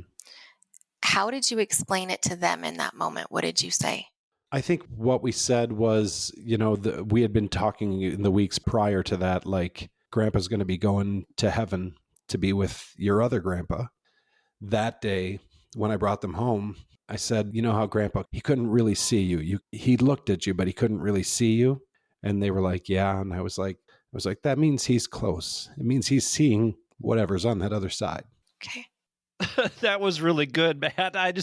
How did you explain it to them in that moment? What did you say? I think what we said was, we had been talking in the weeks prior to that, like, Grandpa's going to be going to heaven to be with your other grandpa. That day, when I brought them home, I said, you know how Grandpa, he couldn't really see you. He looked at you, but he couldn't really see you. And they were like, yeah. And I was like, that means he's close. It means he's seeing whatever's on that other side. Okay. That was really good, Matt. That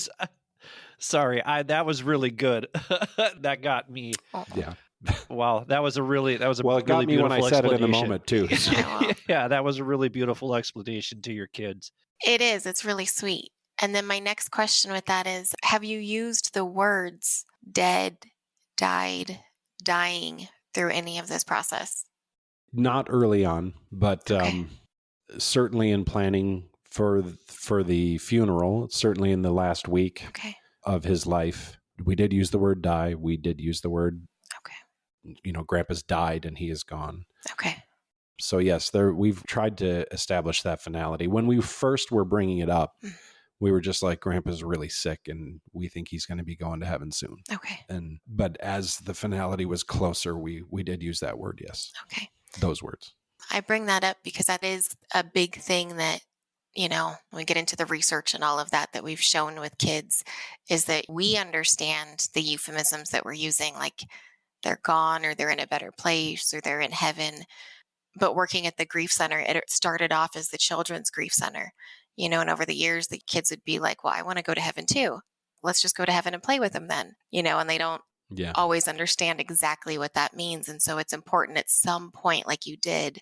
was really good. That got me. Yeah. Wow. That was a really it really got me when I said it in the moment too. So. Yeah, that was a really beautiful explanation to your kids. It is. It's really sweet. And then my next question with that is, have you used the words dead, died, dying through any of this process? Not early on, but certainly in planning for the funeral, certainly in the last week of his life, we did use the word die. We did use the word, Grandpa's died and he is gone. Okay. So yes, we've tried to establish that finality. When we first were bringing it up, we were just like, Grandpa's really sick and we think he's going to be going to heaven soon. Okay. But as the finality was closer, we did use that word. Yes. Okay. Those words. I bring that up because that is a big thing that, when we get into the research and all of that we've shown with kids, is that we understand the euphemisms that we're using, like they're gone or they're in a better place or they're in heaven. But working at the grief center, it started off as the children's grief center, and over the years, the kids would be like, well, I want to go to heaven too. Let's just go to heaven and play with them then, and they don't always understand exactly what that means. And so it's important at some point, like you did,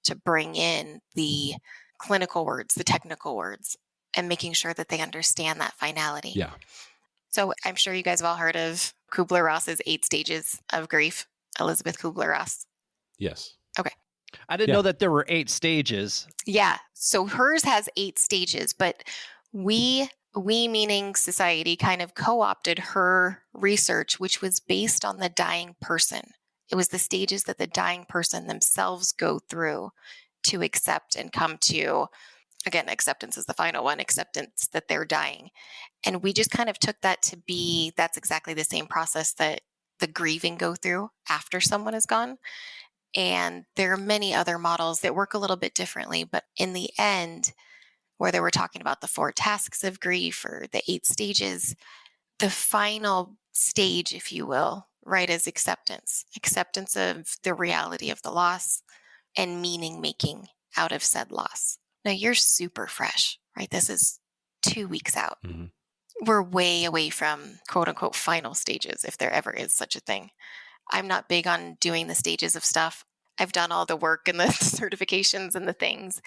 to bring in the clinical words, the technical words, and making sure that they understand that finality. Yeah. So I'm sure you guys have all heard of Kubler-Ross's 8 stages of grief, Elizabeth Kubler-Ross. Yes. Okay. I didn't know that there were 8 stages. Yeah. So hers has 8 stages, but we meaning society kind of co-opted her research, which was based on the dying person. It was the stages that the dying person themselves go through to accept and come to, again, acceptance is the final one, acceptance that they're dying. And we just kind of took that to be, that's exactly the same process that the grieving go through after someone is gone. And there are many other models that work a little bit differently, but in the end, whether we're talking about the 4 tasks of grief or the 8 stages, the final stage, if you will, right, is acceptance of the reality of the loss and meaning making out of said loss. Now you're super fresh, right? This is 2 weeks out. Mm-hmm. we're way away from quote unquote final stages, if there ever is such a thing. I'm not big on doing the stages of stuff. I've done all the work and the certifications and the things.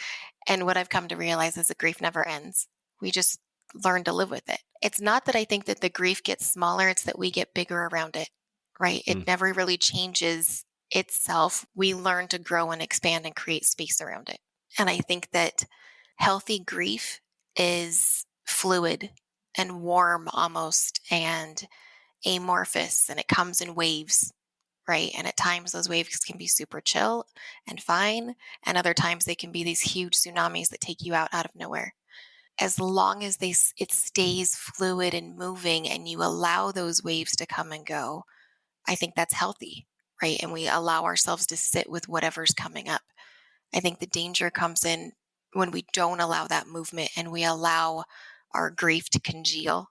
And what I've come to realize is that grief never ends. We just learn to live with it. It's not that I think that the grief gets smaller, it's that we get bigger around it, right? It never really changes itself. We learn to grow and expand and create space around it. And I think that healthy grief is fluid and warm almost and amorphous, and it comes in waves, right? And at times those waves can be super chill and fine, and other times they can be these huge tsunamis that take you out of nowhere. As long as it stays fluid and moving and you allow those waves to come and go, I think that's healthy, right? And we allow ourselves to sit with whatever's coming up. I think the danger comes in when we don't allow that movement and we allow our grief to congeal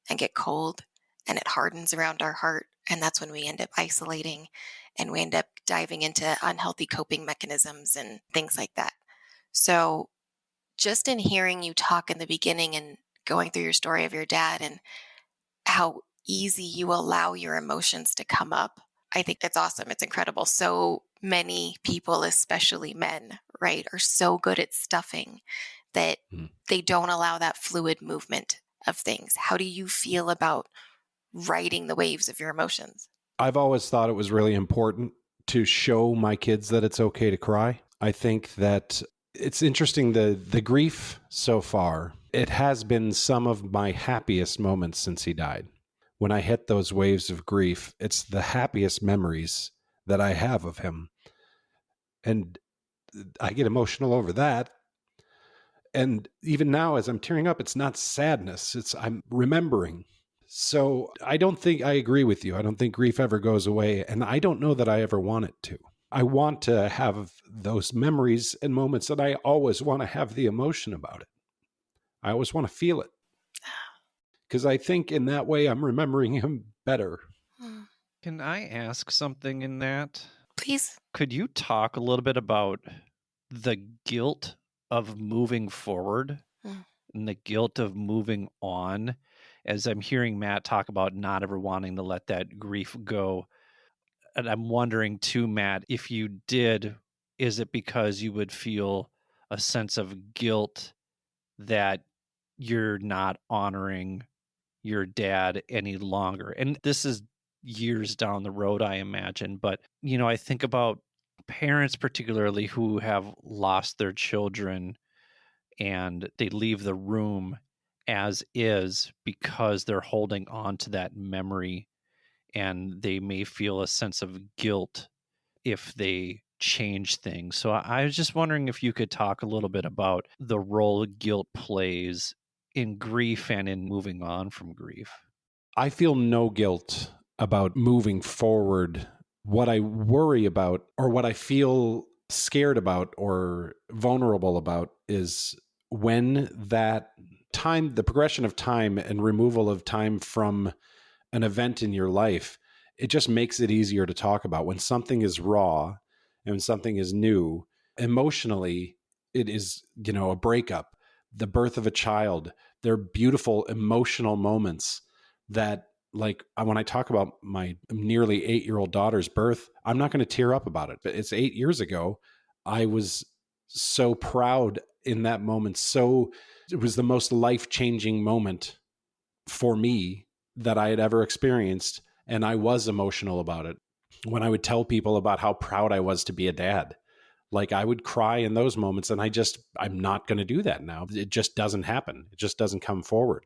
and get cold, and it hardens around our heart. And that's when we end up isolating and we end up diving into unhealthy coping mechanisms and things like that. So just in hearing you talk in the beginning and going through your story of your dad and how easy you allow your emotions to come up, I think it's awesome. It's incredible. So many people, especially men, right, are so good at stuffing that they don't allow that fluid movement of things. How do you feel about riding the waves of your emotions? I've always thought it was really important to show my kids that it's okay to cry. I think that it's interesting, the grief so far, it has been some of my happiest moments since he died. When I hit those waves of grief, it's the happiest memories that I have of him. And I get emotional over that. And even now, as I'm tearing up, it's not sadness, I'm remembering. So I agree with you. I don't think grief ever goes away. And I don't know that I ever want it to. I want to have those memories and moments, and I always want to have the emotion about it. I always want to feel it. Because I think in that way, I'm remembering him better. Can I ask something in that? Please. Could you talk a little bit about the guilt of moving forward and the guilt of moving on? As I'm hearing Matt talk about not ever wanting to let that grief go. And I'm wondering too, Matt, if you did, is it because you would feel a sense of guilt that you're not honoring your dad any longer? And this is years down the road, I imagine. But, I think about parents particularly who have lost their children and they leave the room as is because they're holding on to that memory, and they may feel a sense of guilt if they change things. So I was just wondering if you could talk a little bit about the role guilt plays in grief and in moving on from grief. I feel no guilt about moving forward. What I worry about, or what I feel scared about or vulnerable about, is when that time, the progression of time and removal of time from an event in your life, it just makes it easier to talk about. When something is raw and when something is new, emotionally, it is, a breakup, the birth of a child. They're beautiful emotional moments that, like, when I talk about my nearly 8-year-old daughter's birth, I'm not going to tear up about it. But it's 8 years ago. I was so proud in that moment. It was the most life-changing moment for me that I had ever experienced. And I was emotional about it. When I would tell people about how proud I was to be a dad, like, I would cry in those moments, and I'm not going to do that now. It just doesn't happen. It just doesn't come forward.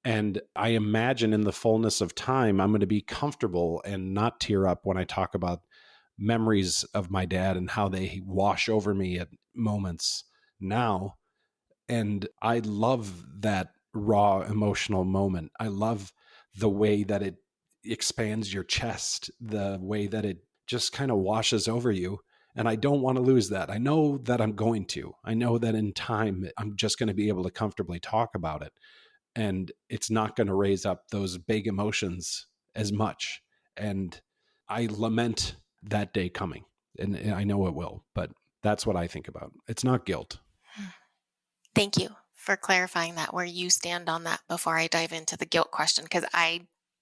And I imagine in the fullness of time, I'm going to be comfortable and not tear up when I talk about memories of my dad and how they wash over me at moments now. And I love that raw emotional moment. I love the way that it expands your chest, the way that it just kind of washes over you. And I don't want to lose that. I know that I'm going to. I know that in time, I'm just going to be able to comfortably talk about it. And it's not going to raise up those big emotions as much. And I lament that day coming. And I know it will, but that's what I think about. It's not guilt. Thank you for clarifying that, where you stand on that before I dive into the guilt question. Because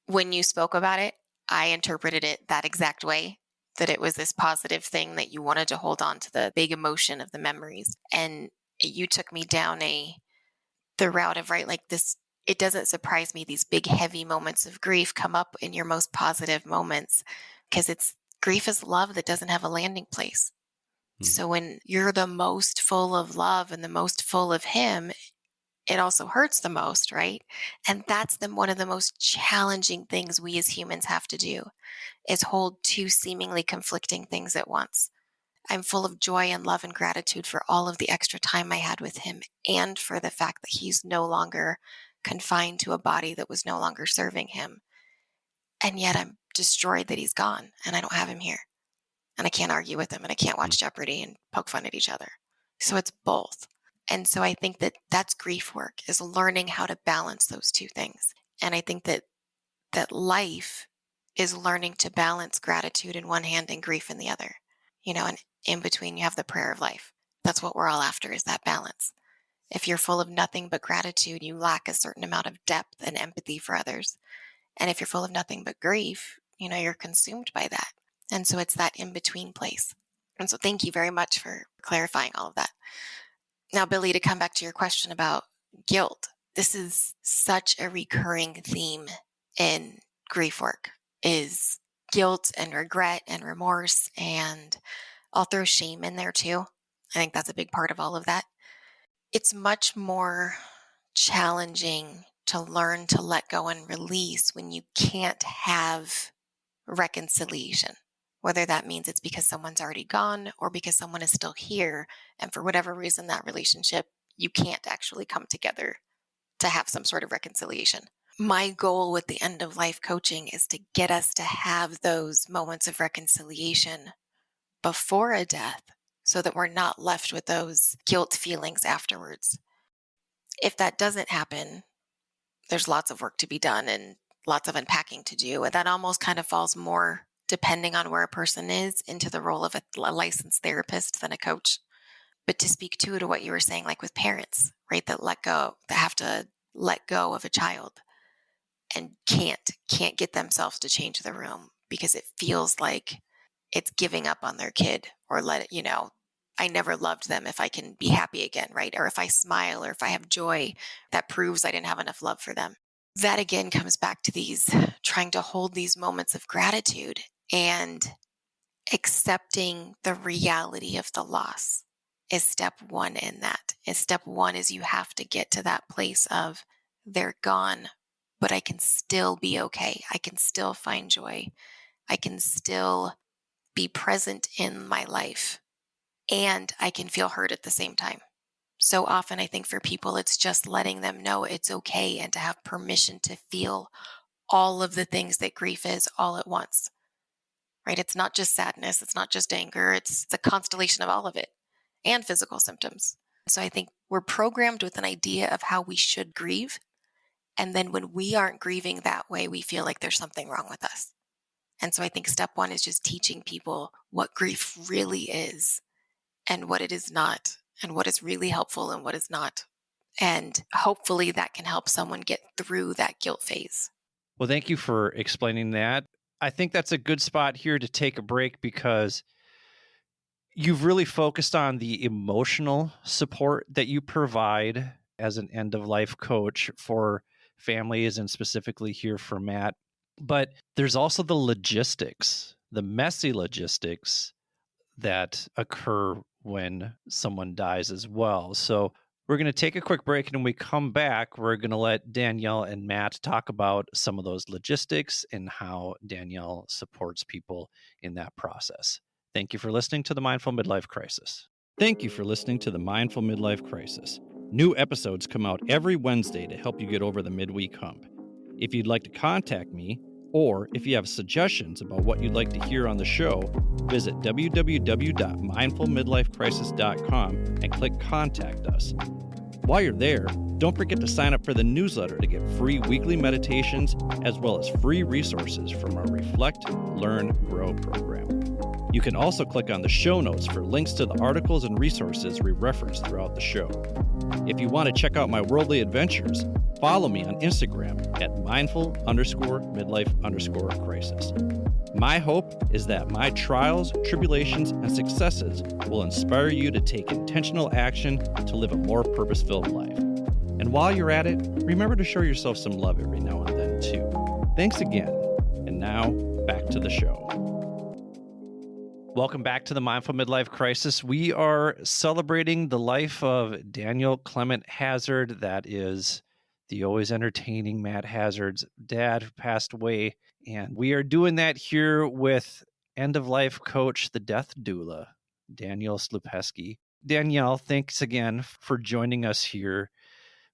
when you spoke about it, I interpreted it that exact way, that it was this positive thing that you wanted to hold on to the big emotion of the memories. And you took me down the route of, right, like this, it doesn't surprise me these big, heavy moments of grief come up in your most positive moments, because grief is love that doesn't have a landing place. So when you're the most full of love and the most full of him, it also hurts the most, right? And that's one of the most challenging things we as humans have to do, is hold two seemingly conflicting things at once. I'm full of joy and love and gratitude for all of the extra time I had with him, and for the fact that he's no longer confined to a body that was no longer serving him. And yet I'm destroyed that he's gone and I don't have him here. And I can't argue with him, and I can't watch Jeopardy and poke fun at each other. So it's both. And so I think that that's grief work, is learning how to balance those two things. And I think that life is learning to balance gratitude in one hand and grief in the other. And in between you have the prayer of life. That's what we're all after, is that balance. If you're full of nothing but gratitude, you lack a certain amount of depth and empathy for others. And if you're full of nothing but grief, you're consumed by that. And so it's that in-between place. And so thank you very much for clarifying all of that. Now, Billy, to come back to your question about guilt, this is such a recurring theme in grief work, is guilt and regret and remorse, and I'll throw shame in there too. I think that's a big part of all of that. It's much more challenging to learn to let go and release when you can't have reconciliation, whether that means it's because someone's already gone or because someone is still here, and for whatever reason, that relationship, you can't actually come together to have some sort of reconciliation. My goal with the end of life coaching is to get us to have those moments of reconciliation before a death, so that we're not left with those guilt feelings afterwards. If that doesn't happen, there's lots of work to be done and lots of unpacking to do. And that almost kind of falls more, depending on where a person is, into the role of a licensed therapist than a coach. But to speak to what you were saying, like with parents, right, that have to let go of a child and can't get themselves to change the room because it feels like it's giving up on their kid, or I never loved them if I can be happy again, right? Or if I smile, or if I have joy, that proves I didn't have enough love for them. That again comes back to trying to hold these moments of gratitude and accepting the reality of the loss is step one in that. Step one is you have to get to that place of, they're gone, but I can still be okay. I can still find joy. I can still be present in my life, and I can feel hurt at the same time. So often I think for people, it's just letting them know it's okay, and to have permission to feel all of the things that grief is all at once, right? It's not just sadness. It's not just anger. It's a constellation of all of it, and physical symptoms. So I think we're programmed with an idea of how we should grieve. And then when we aren't grieving that way, we feel like there's something wrong with us. And so I think step one is just teaching people what grief really is and what it is not, and what is really helpful and what is not. And hopefully that can help someone get through that guilt phase. Well, thank you for explaining that. I think that's a good spot here to take a break, because you've really focused on the emotional support that you provide as an end-of-life coach for families, and specifically here for Matt. But there's also the logistics, the messy logistics that occur when someone dies as well. So we're going to take a quick break, and when we come back, we're going to let Danielle and Matt talk about some of those logistics and how Danielle supports people in that process. Thank you for listening to the Mindful Midlife Crisis. Thank you for listening to the Mindful Midlife Crisis. New episodes come out every Wednesday to help you get over the midweek hump. If you'd like to contact me, or if you have suggestions about what you'd like to hear on the show, visit www.mindfulmidlifecrisis.com and click Contact Us. While you're there, don't forget to sign up for the newsletter to get free weekly meditations, as well as free resources from our Reflect, Learn, Grow program. You can also click on the show notes for links to the articles and resources we reference throughout the show. If you want to check out my worldly adventures, follow me on Instagram at mindful_midlife_crisis. My hope is that my trials, tribulations, and successes will inspire you to take intentional action to live a more purpose-filled life. And while you're at it, remember to show yourself some love every now and then, too. Thanks again. And now, back to the show. Welcome back to the Mindful Midlife Crisis. We are celebrating the life of Danielle Clement Hazard. That is the always entertaining Matt Hazard's dad who passed away. And we are doing that here with end-of-life coach, the death doula, Danielle Slupesky. Danielle, thanks again for joining us here.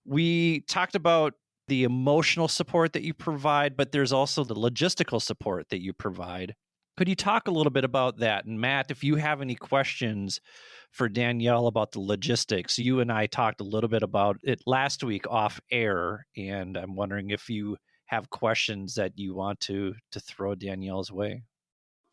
We talked about the emotional support that you provide, but there's also the logistical support that you provide. Could you talk a little bit about that? And Matt, if you have any questions for Danielle about the logistics, you and I talked a little bit about it last week off air, and I'm wondering if you have questions that you want to throw Danielle's way.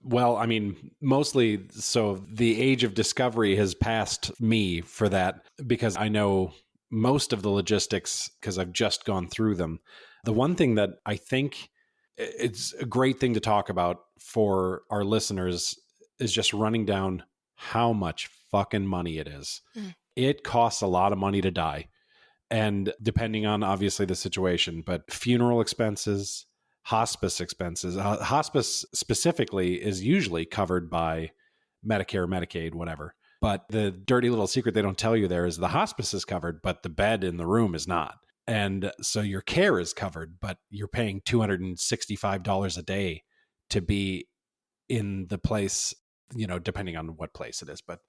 Well, I mean, mostly, so the age of discovery has passed me for that because I know most of the logistics because I've just gone through them. The one thing that I think it's a great thing to talk about for our listeners is just running down how much fucking money it is. It costs a lot of money to die. And depending on obviously the situation, but funeral expenses, hospice expenses, hospice specifically is usually covered by Medicare, Medicaid, whatever. But the dirty little secret they don't tell you there is the hospice is covered, but the bed in the room is not. And so your care is covered, but you're paying $265 a day to be in the place, you know, depending on what place it is. But,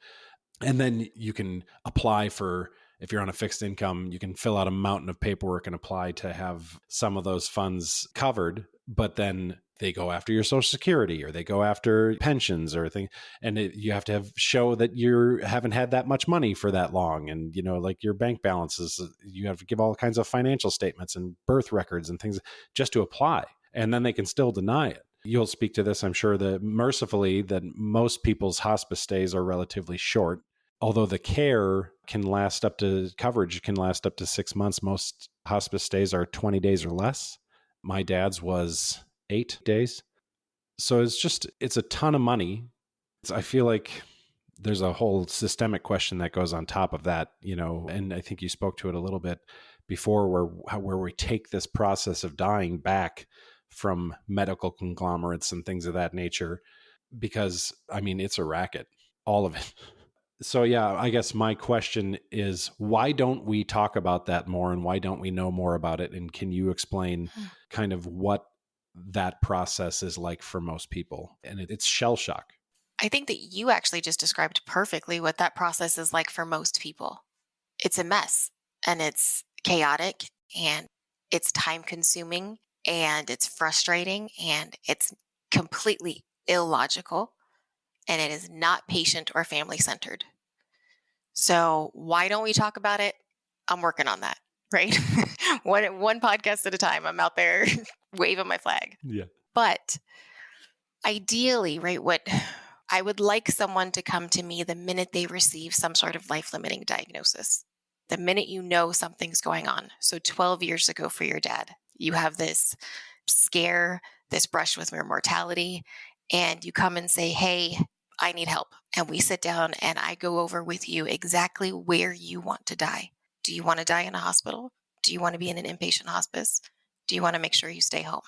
and then you can apply for, if you're on a fixed income, you can fill out a mountain of paperwork and apply to have some of those funds covered. But then they go after your Social Security or they go after pensions or things. And you have to show that you haven't had that much money for that long. And, you know, like your bank balances, you have to give all kinds of financial statements and birth records and things just to apply. And then they can still deny it. You'll speak to this, I'm sure, that mercifully that most people's hospice stays are relatively short. Although the care can last up to, coverage can last up to 6 months. Most hospice stays are 20 days or less. My dad's was 8 days. So it's a ton of money. I feel like there's a whole systemic question that goes on top of that, you know, and I think you spoke to it a little bit before where we take this process of dying back from medical conglomerates and things of that nature, because I mean, it's a racket, all of it. So yeah, I guess my question is, why don't we talk about that more and why don't we know more about it? And can you explain kind of what that process is like for most people? And it's shell shock. I think that you actually just described perfectly what that process is like for most people. It's a mess and it's chaotic and it's time consuming and it's frustrating and it's completely illogical and it is not patient or family centered. So why don't we talk about it? I'm working on that, right? one podcast at a time. I'm out there waving my flag. Yeah. But ideally, right, what I would like someone to come to me the minute they receive some sort of life-limiting diagnosis, the minute you know something's going on. So 12 years ago for your dad, you have this scare, this brush with your mortality, and you come and say, hey, I need help. And we sit down and I go over with you exactly where you want to die. Do you want to die in a hospital? Do you want to be in an inpatient hospice? Do you want to make sure you stay home?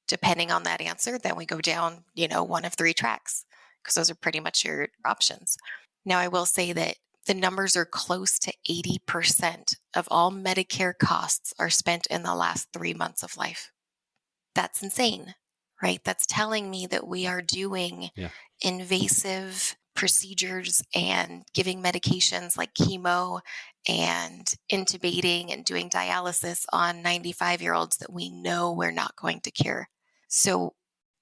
Depending on that answer, then we go down, one of 3 tracks, because those are pretty much your options. Now, I will say that the numbers are close to 80% of all Medicare costs are spent in the last 3 months of life. That's insane, right? That's telling me that we are doing invasive procedures and giving medications like chemo and intubating and doing dialysis on 95-year-olds that we know we're not going to cure. So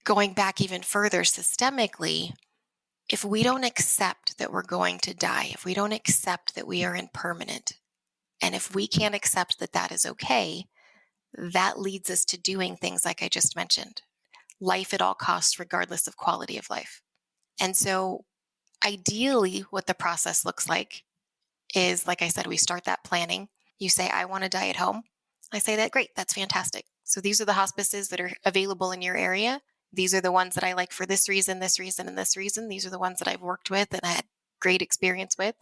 going back even further systemically, if we don't accept that we're going to die, if we don't accept that we are impermanent, and if we can't accept that that is okay, that leads us to doing things like I just mentioned. Life at all costs, regardless of quality of life. And so ideally, what the process looks like is, like I said, we start that planning. You say, I want to die at home. I say that, great, that's fantastic. So these are the hospices that are available in your area. These are the ones that I like for this reason, this reason, and this reason. These are the ones that I've worked with and I had great experience with.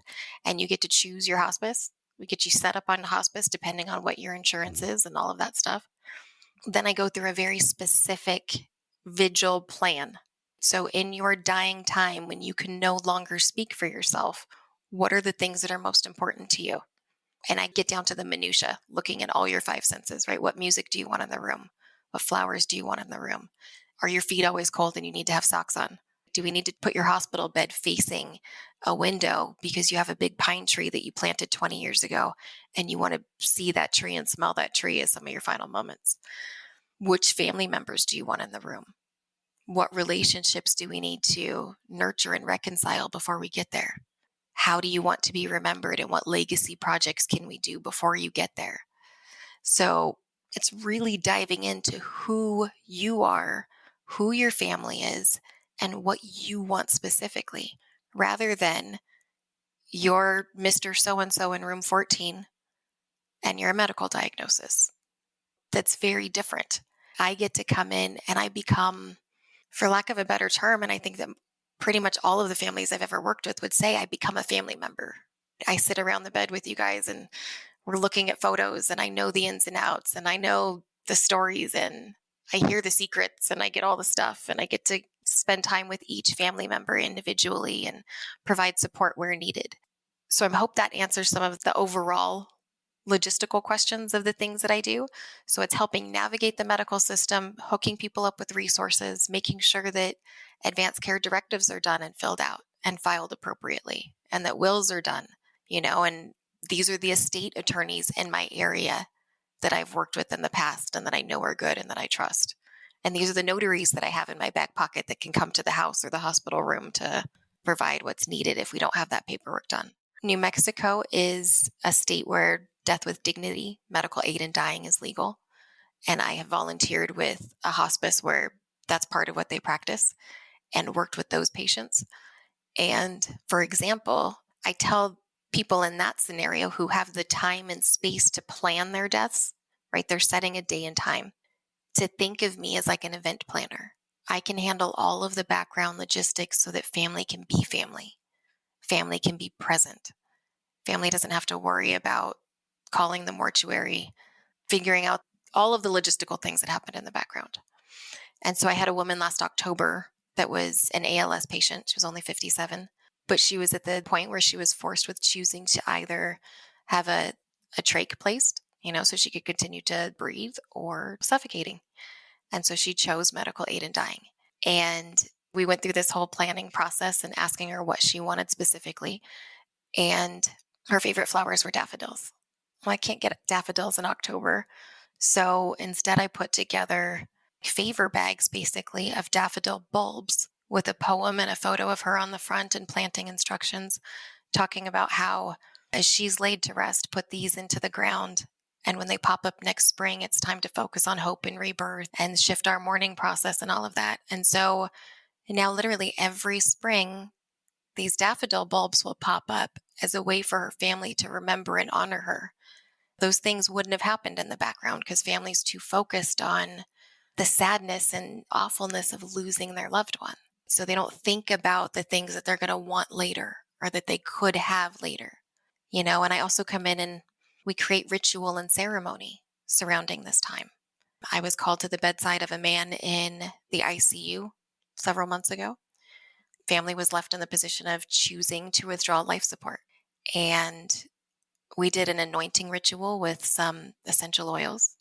And you get to choose your hospice. We get you set up on hospice depending on what your insurance is and all of that stuff. Then I go through a very specific vigil plan. So in your dying time, when you can no longer speak for yourself, what are the things that are most important to you? And I get down to the minutia, looking at all your five senses, right? What music do you want in the room? What flowers do you want in the room? Are your feet always cold and you need to have socks on? Do we need to put your hospital bed facing a window because you have a big pine tree that you planted 20 years ago and you want to see that tree and smell that tree as some of your final moments? Which family members do you want in the room? What relationships do we need to nurture and reconcile before we get there? How do you want to be remembered and what legacy projects can we do before you get there? So it's really diving into who you are, who your family is, and what you want specifically, rather than you're Mr. So-and-so in room 14 and you're a medical diagnosis. That's very different. I get to come in and I become, for lack of a better term, and I think that pretty much all of the families I've ever worked with would say, I become a family member. I sit around the bed with you guys and we're looking at photos and I know the ins and outs and I know the stories and I hear the secrets and I get all the stuff and I get to spend time with each family member individually and provide support where needed. So I hope that answers some of the overall logistical questions of the things that I do. So it's helping navigate the medical system, hooking people up with resources, making sure that advanced care directives are done and filled out and filed appropriately, and that wills are done, and these are the estate attorneys in my area that I've worked with in the past and that I know are good and that I trust. And these are the notaries that I have in my back pocket that can come to the house or the hospital room to provide what's needed if we don't have that paperwork done. New Mexico is a state where death with dignity, medical aid in dying is legal. And I have volunteered with a hospice where that's part of what they practice and worked with those patients. And for example, I tell people in that scenario who have the time and space to plan their deaths, right? They're setting a day and time, to think of me as like an event planner. I can handle all of the background logistics so that family can be family. Family can be present. Family doesn't have to worry about calling the mortuary, figuring out all of the logistical things that happened in the background. And so I had a woman last October that was an ALS patient. She was only 57, but she was at the point where she was forced with choosing to either have a trach placed, so she could continue to breathe, or suffocating. And so she chose medical aid in dying. And we went through this whole planning process and asking her what she wanted specifically. And her favorite flowers were daffodils. Well, I can't get daffodils in October. So instead I put together favor bags, basically, of daffodil bulbs with a poem and a photo of her on the front and planting instructions, talking about how, as she's laid to rest, put these into the ground. And when they pop up next spring, it's time to focus on hope and rebirth and shift our mourning process and all of that. And so now literally every spring, these daffodil bulbs will pop up as a way for her family to remember and honor her. Those things wouldn't have happened in the background because family's too focused on the sadness and awfulness of losing their loved one. So they don't think about the things that they're going to want later or that they could have later. And I also come in and we create ritual and ceremony surrounding this time. I was called to the bedside of a man in the ICU several months ago. Family was left in the position of choosing to withdraw life support. And we did an anointing ritual with some essential oils,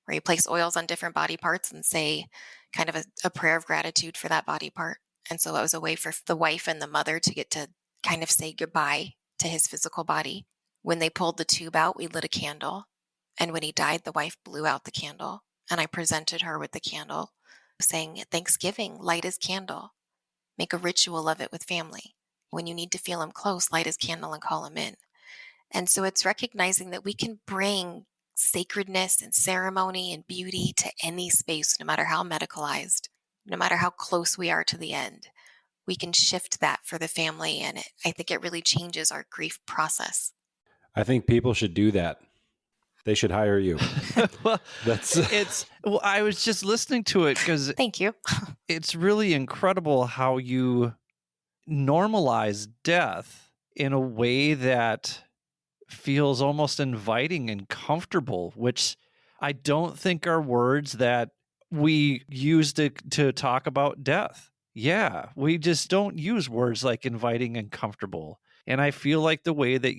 where you place oils on different body parts and say kind of a prayer of gratitude for that body part. And so it was a way for the wife and the mother to get to kind of say goodbye to his physical body. When they pulled the tube out, we lit a candle. And when he died, the wife blew out the candle. And I presented her with the candle, saying, Thanksgiving, light his candle. Make a ritual of it with family. When you need to feel him close, light his candle and call him in. And so it's recognizing that we can bring sacredness and ceremony and beauty to any space, no matter how medicalized, no matter how close we are to the end. we can shift that for the family. And I think it really changes our grief process. I think people should do that. They should hire you. Well, That's I was just listening to it because Thank you. it's really incredible how you normalize death in a way that feels almost inviting and comfortable, which I don't think are words that we use to talk about death. Yeah, we just don't use words like inviting and comfortable. And I feel like the way that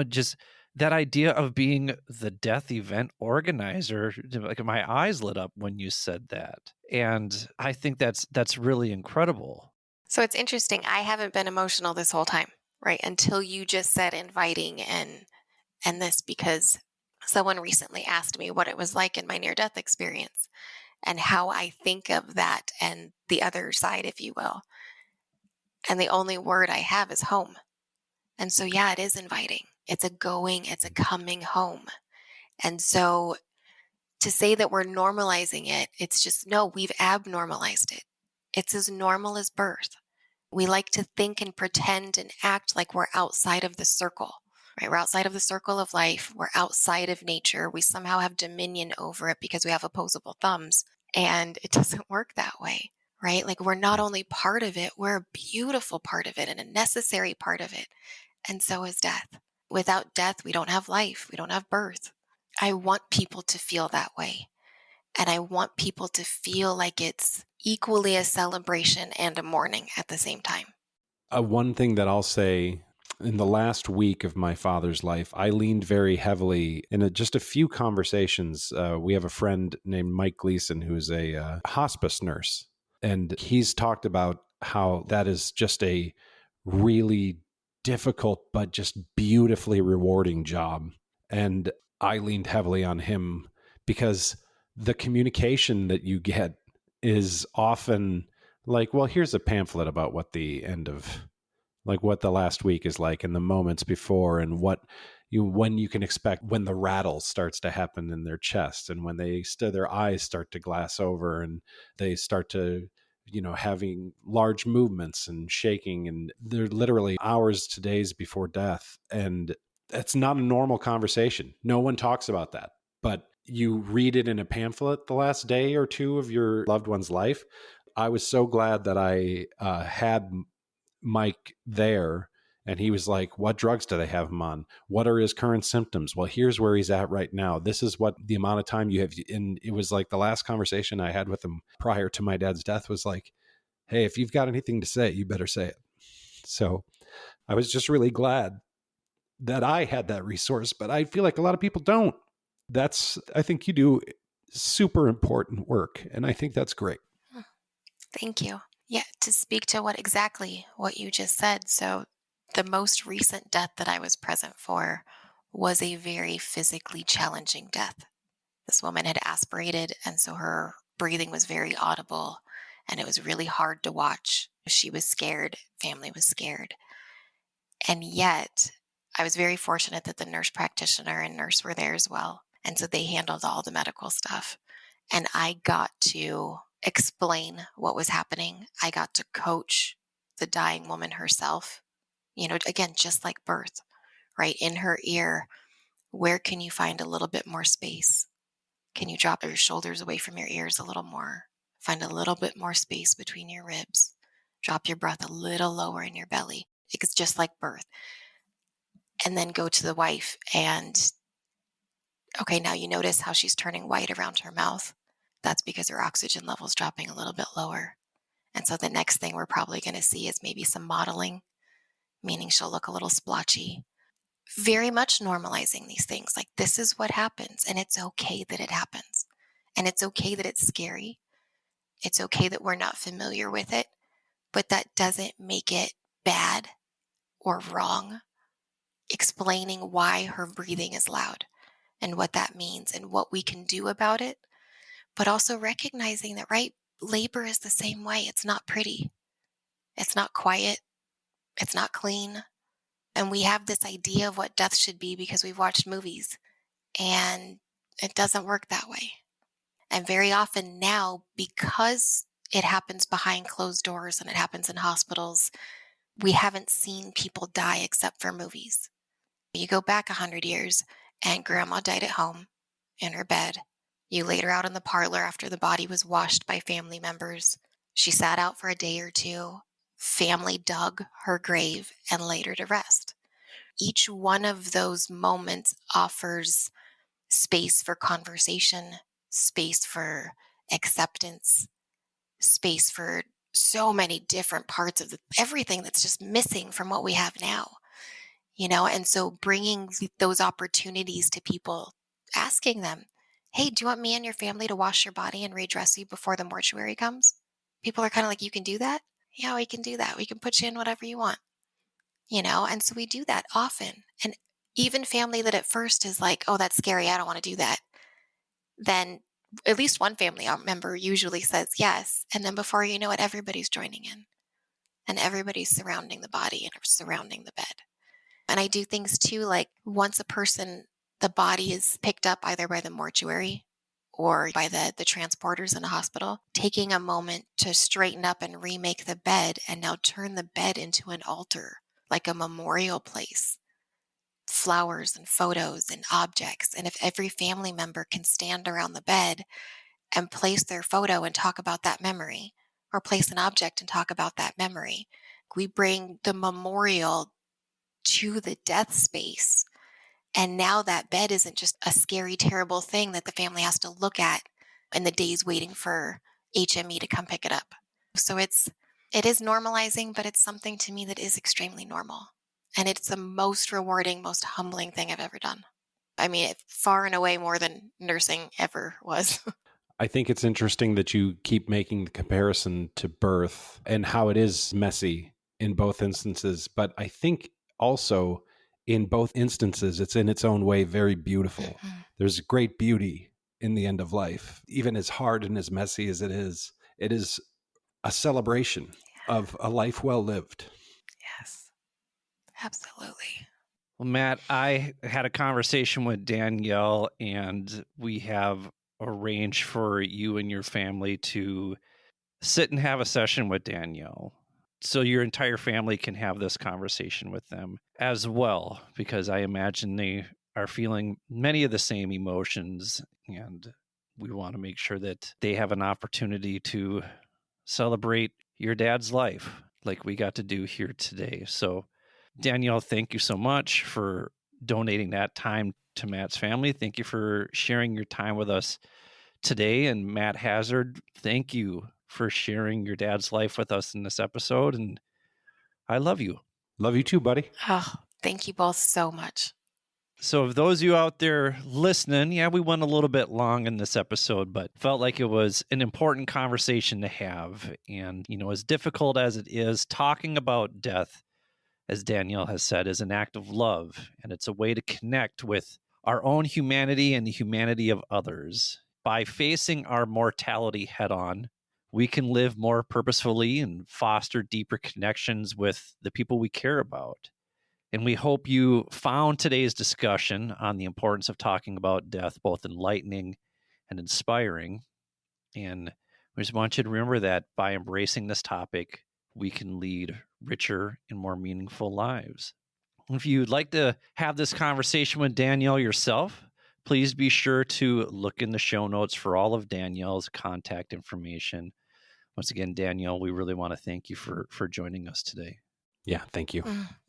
just that idea of being the death event organizer, like my eyes lit up when you said that. And I think that's really incredible. So it's interesting. I haven't been emotional this whole time, right? Until you just said inviting and this, because someone recently asked me what it was like in my near-death experience and how I think of that and the other side, if you will. And the only word I have is home. And so, yeah, it is inviting. It's a coming home. And so to say that we're normalizing it, it's just, no, we've abnormalized it. It's as normal as birth. We like to think and pretend and act like we're outside of the circle, right? We're outside of the circle of life. We're outside of nature. We somehow have dominion over it because we have opposable thumbs. And it doesn't work that way, right? Like we're not only part of it, we're a beautiful part of it and a necessary part of it. And so is death. Without death, we don't have life. We don't have birth. I want people to feel that way. And I want people to feel like it's equally a celebration and a mourning at the same time. one thing that I'll say. In the last week of my father's life, I leaned very heavily in just a few conversations. We have a friend named Mike Gleason, who's a hospice nurse, and he's talked about how that is just a really difficult, but just beautifully rewarding job. And I leaned heavily on him because the communication that you get is often like, well, here's a pamphlet about what the end of what the last week is like and the moments before and when you can expect when the rattle starts to happen in their chest and when their eyes start to glass over and they start to, having large movements and shaking, and they're literally hours to days before death. And that's not a normal conversation. No one talks about that, but you read it in a pamphlet the last day or two of your loved one's life. I was so glad that I had Mike there, and he was like, what drugs do they have him on? What are his current symptoms? Well, here's where he's at right now. This is what the amount of time you have. And it was like the last conversation I had with him prior to my dad's death was like, hey, if you've got anything to say, you better say it. So I was just really glad that I had that resource, but I feel like a lot of people don't. I think you do super important work, and I think that's great. Thank you. Yeah, to speak to what you just said. So the most recent death that I was present for was a very physically challenging death. This woman had aspirated, and so her breathing was very audible, and it was really hard to watch. She was scared. Family was scared. And yet, I was very fortunate that the nurse practitioner and nurse were there as well. And so they handled all the medical stuff. And I got to explain what was happening. I got to coach the dying woman herself, again, just like birth, right? In her ear, where can you find a little bit more space? Can you drop your shoulders away from your ears a little more? Find a little bit more space between your ribs. Drop your breath a little lower in your belly. It's just like birth. And then go to the wife and, okay, now you notice how she's turning white around her mouth. That's because her oxygen level's dropping a little bit lower. And so the next thing we're probably going to see is maybe some mottling, meaning she'll look a little splotchy. Very much normalizing these things. Like, this is what happens, and it's okay that it happens. And it's okay that it's scary. It's okay that we're not familiar with it, but that doesn't make it bad or wrong. Explaining why her breathing is loud and what that means and what we can do about it. But also recognizing that, right, labor is the same way. It's not pretty. It's not quiet. It's not clean. And we have this idea of what death should be because we've watched movies, and it doesn't work that way. And very often now, because it happens behind closed doors and it happens in hospitals. We haven't seen people die except for movies. You go back 100 years and grandma died at home in her bed. You laid her out in the parlor after the body was washed by family members. She sat out for a day or two. Family dug her grave and laid her to rest. Each one of those moments offers space for conversation, space for acceptance, space for so many different parts of everything that's just missing from what we have now, and so bringing those opportunities to people, asking them, hey, do you want me and your family to wash your body and redress you before the mortuary comes? People are kind of like, you can do that? Yeah, we can do that. We can put you in whatever you want, and so we do that often. And even family that at first is like, oh, that's scary, I don't want to do that, then at least one family member usually says yes. And then before you know it, everybody's joining in and everybody's surrounding the body and surrounding the bed. And I do things too, like once the body is picked up either by the mortuary or by the transporters in the hospital, taking a moment to straighten up and remake the bed and now turn the bed into an altar, like a memorial place. Flowers and photos and objects. And if every family member can stand around the bed and place their photo and talk about that memory, or place an object and talk about that memory, we bring the memorial to the death space. And now that bed isn't just a scary, terrible thing that the family has to look at in the days waiting for HME to come pick it up. So it is normalizing, but it's something to me that is extremely normal. And it's the most rewarding, most humbling thing I've ever done. I mean, far and away more than nursing ever was. I think it's interesting that you keep making the comparison to birth and how it is messy in both instances. But I think also in both instances, it's in its own way very beautiful. Mm-hmm. There's great beauty in the end of life. Even as hard and as messy as it is a celebration of a life well lived. Yes. Absolutely. Well, Matt, I had a conversation with Danielle, and we have arranged for you and your family to sit and have a session with Danielle. So your entire family can have this conversation with them as well, because I imagine they are feeling many of the same emotions, and we want to make sure that they have an opportunity to celebrate your dad's life like we got to do here today. So Danielle, thank you so much for donating that time to Matt's family. Thank you for sharing your time with us today. And Matt Hazard, thank you for sharing your dad's life with us in this episode. And I love you. Love you too, buddy. Oh, thank you both so much. So of those of you out there listening, we went a little bit long in this episode, but felt like it was an important conversation to have. And, as difficult as it is, talking about death, as Danielle has said, is an act of love, and it's a way to connect with our own humanity and the humanity of others. By facing our mortality head on, we can live more purposefully and foster deeper connections with the people we care about. And we hope you found today's discussion on the importance of talking about death both enlightening and inspiring. And we just want you to remember that by embracing this topic, we can lead richer and more meaningful lives. If you'd like to have this conversation with Danielle yourself, please be sure to look in the show notes for all of Danielle's contact information. Once again, Danielle, we really want to thank you for joining us today. Yeah, thank you.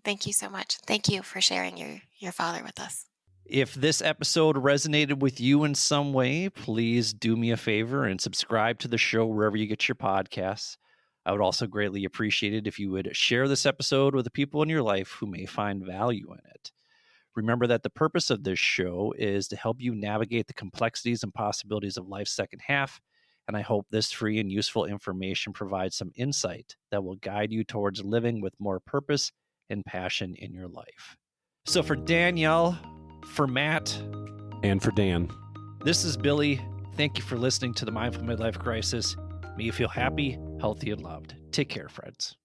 Thank you so much. Thank you for sharing your father with us. If this episode resonated with you in some way, please do me a favor and subscribe to the show wherever you get your podcasts. I would also greatly appreciate it if you would share this episode with the people in your life who may find value in it. Remember that the purpose of this show is to help you navigate the complexities and possibilities of life's second half, and I hope this free and useful information provides some insight that will guide you towards living with more purpose and passion in your life. So for Danielle, for Matt, and for Dan, this is Billy. Thank you for listening to the Mindful Midlife Crisis. May you feel happy, healthy, and loved. Take care, friends.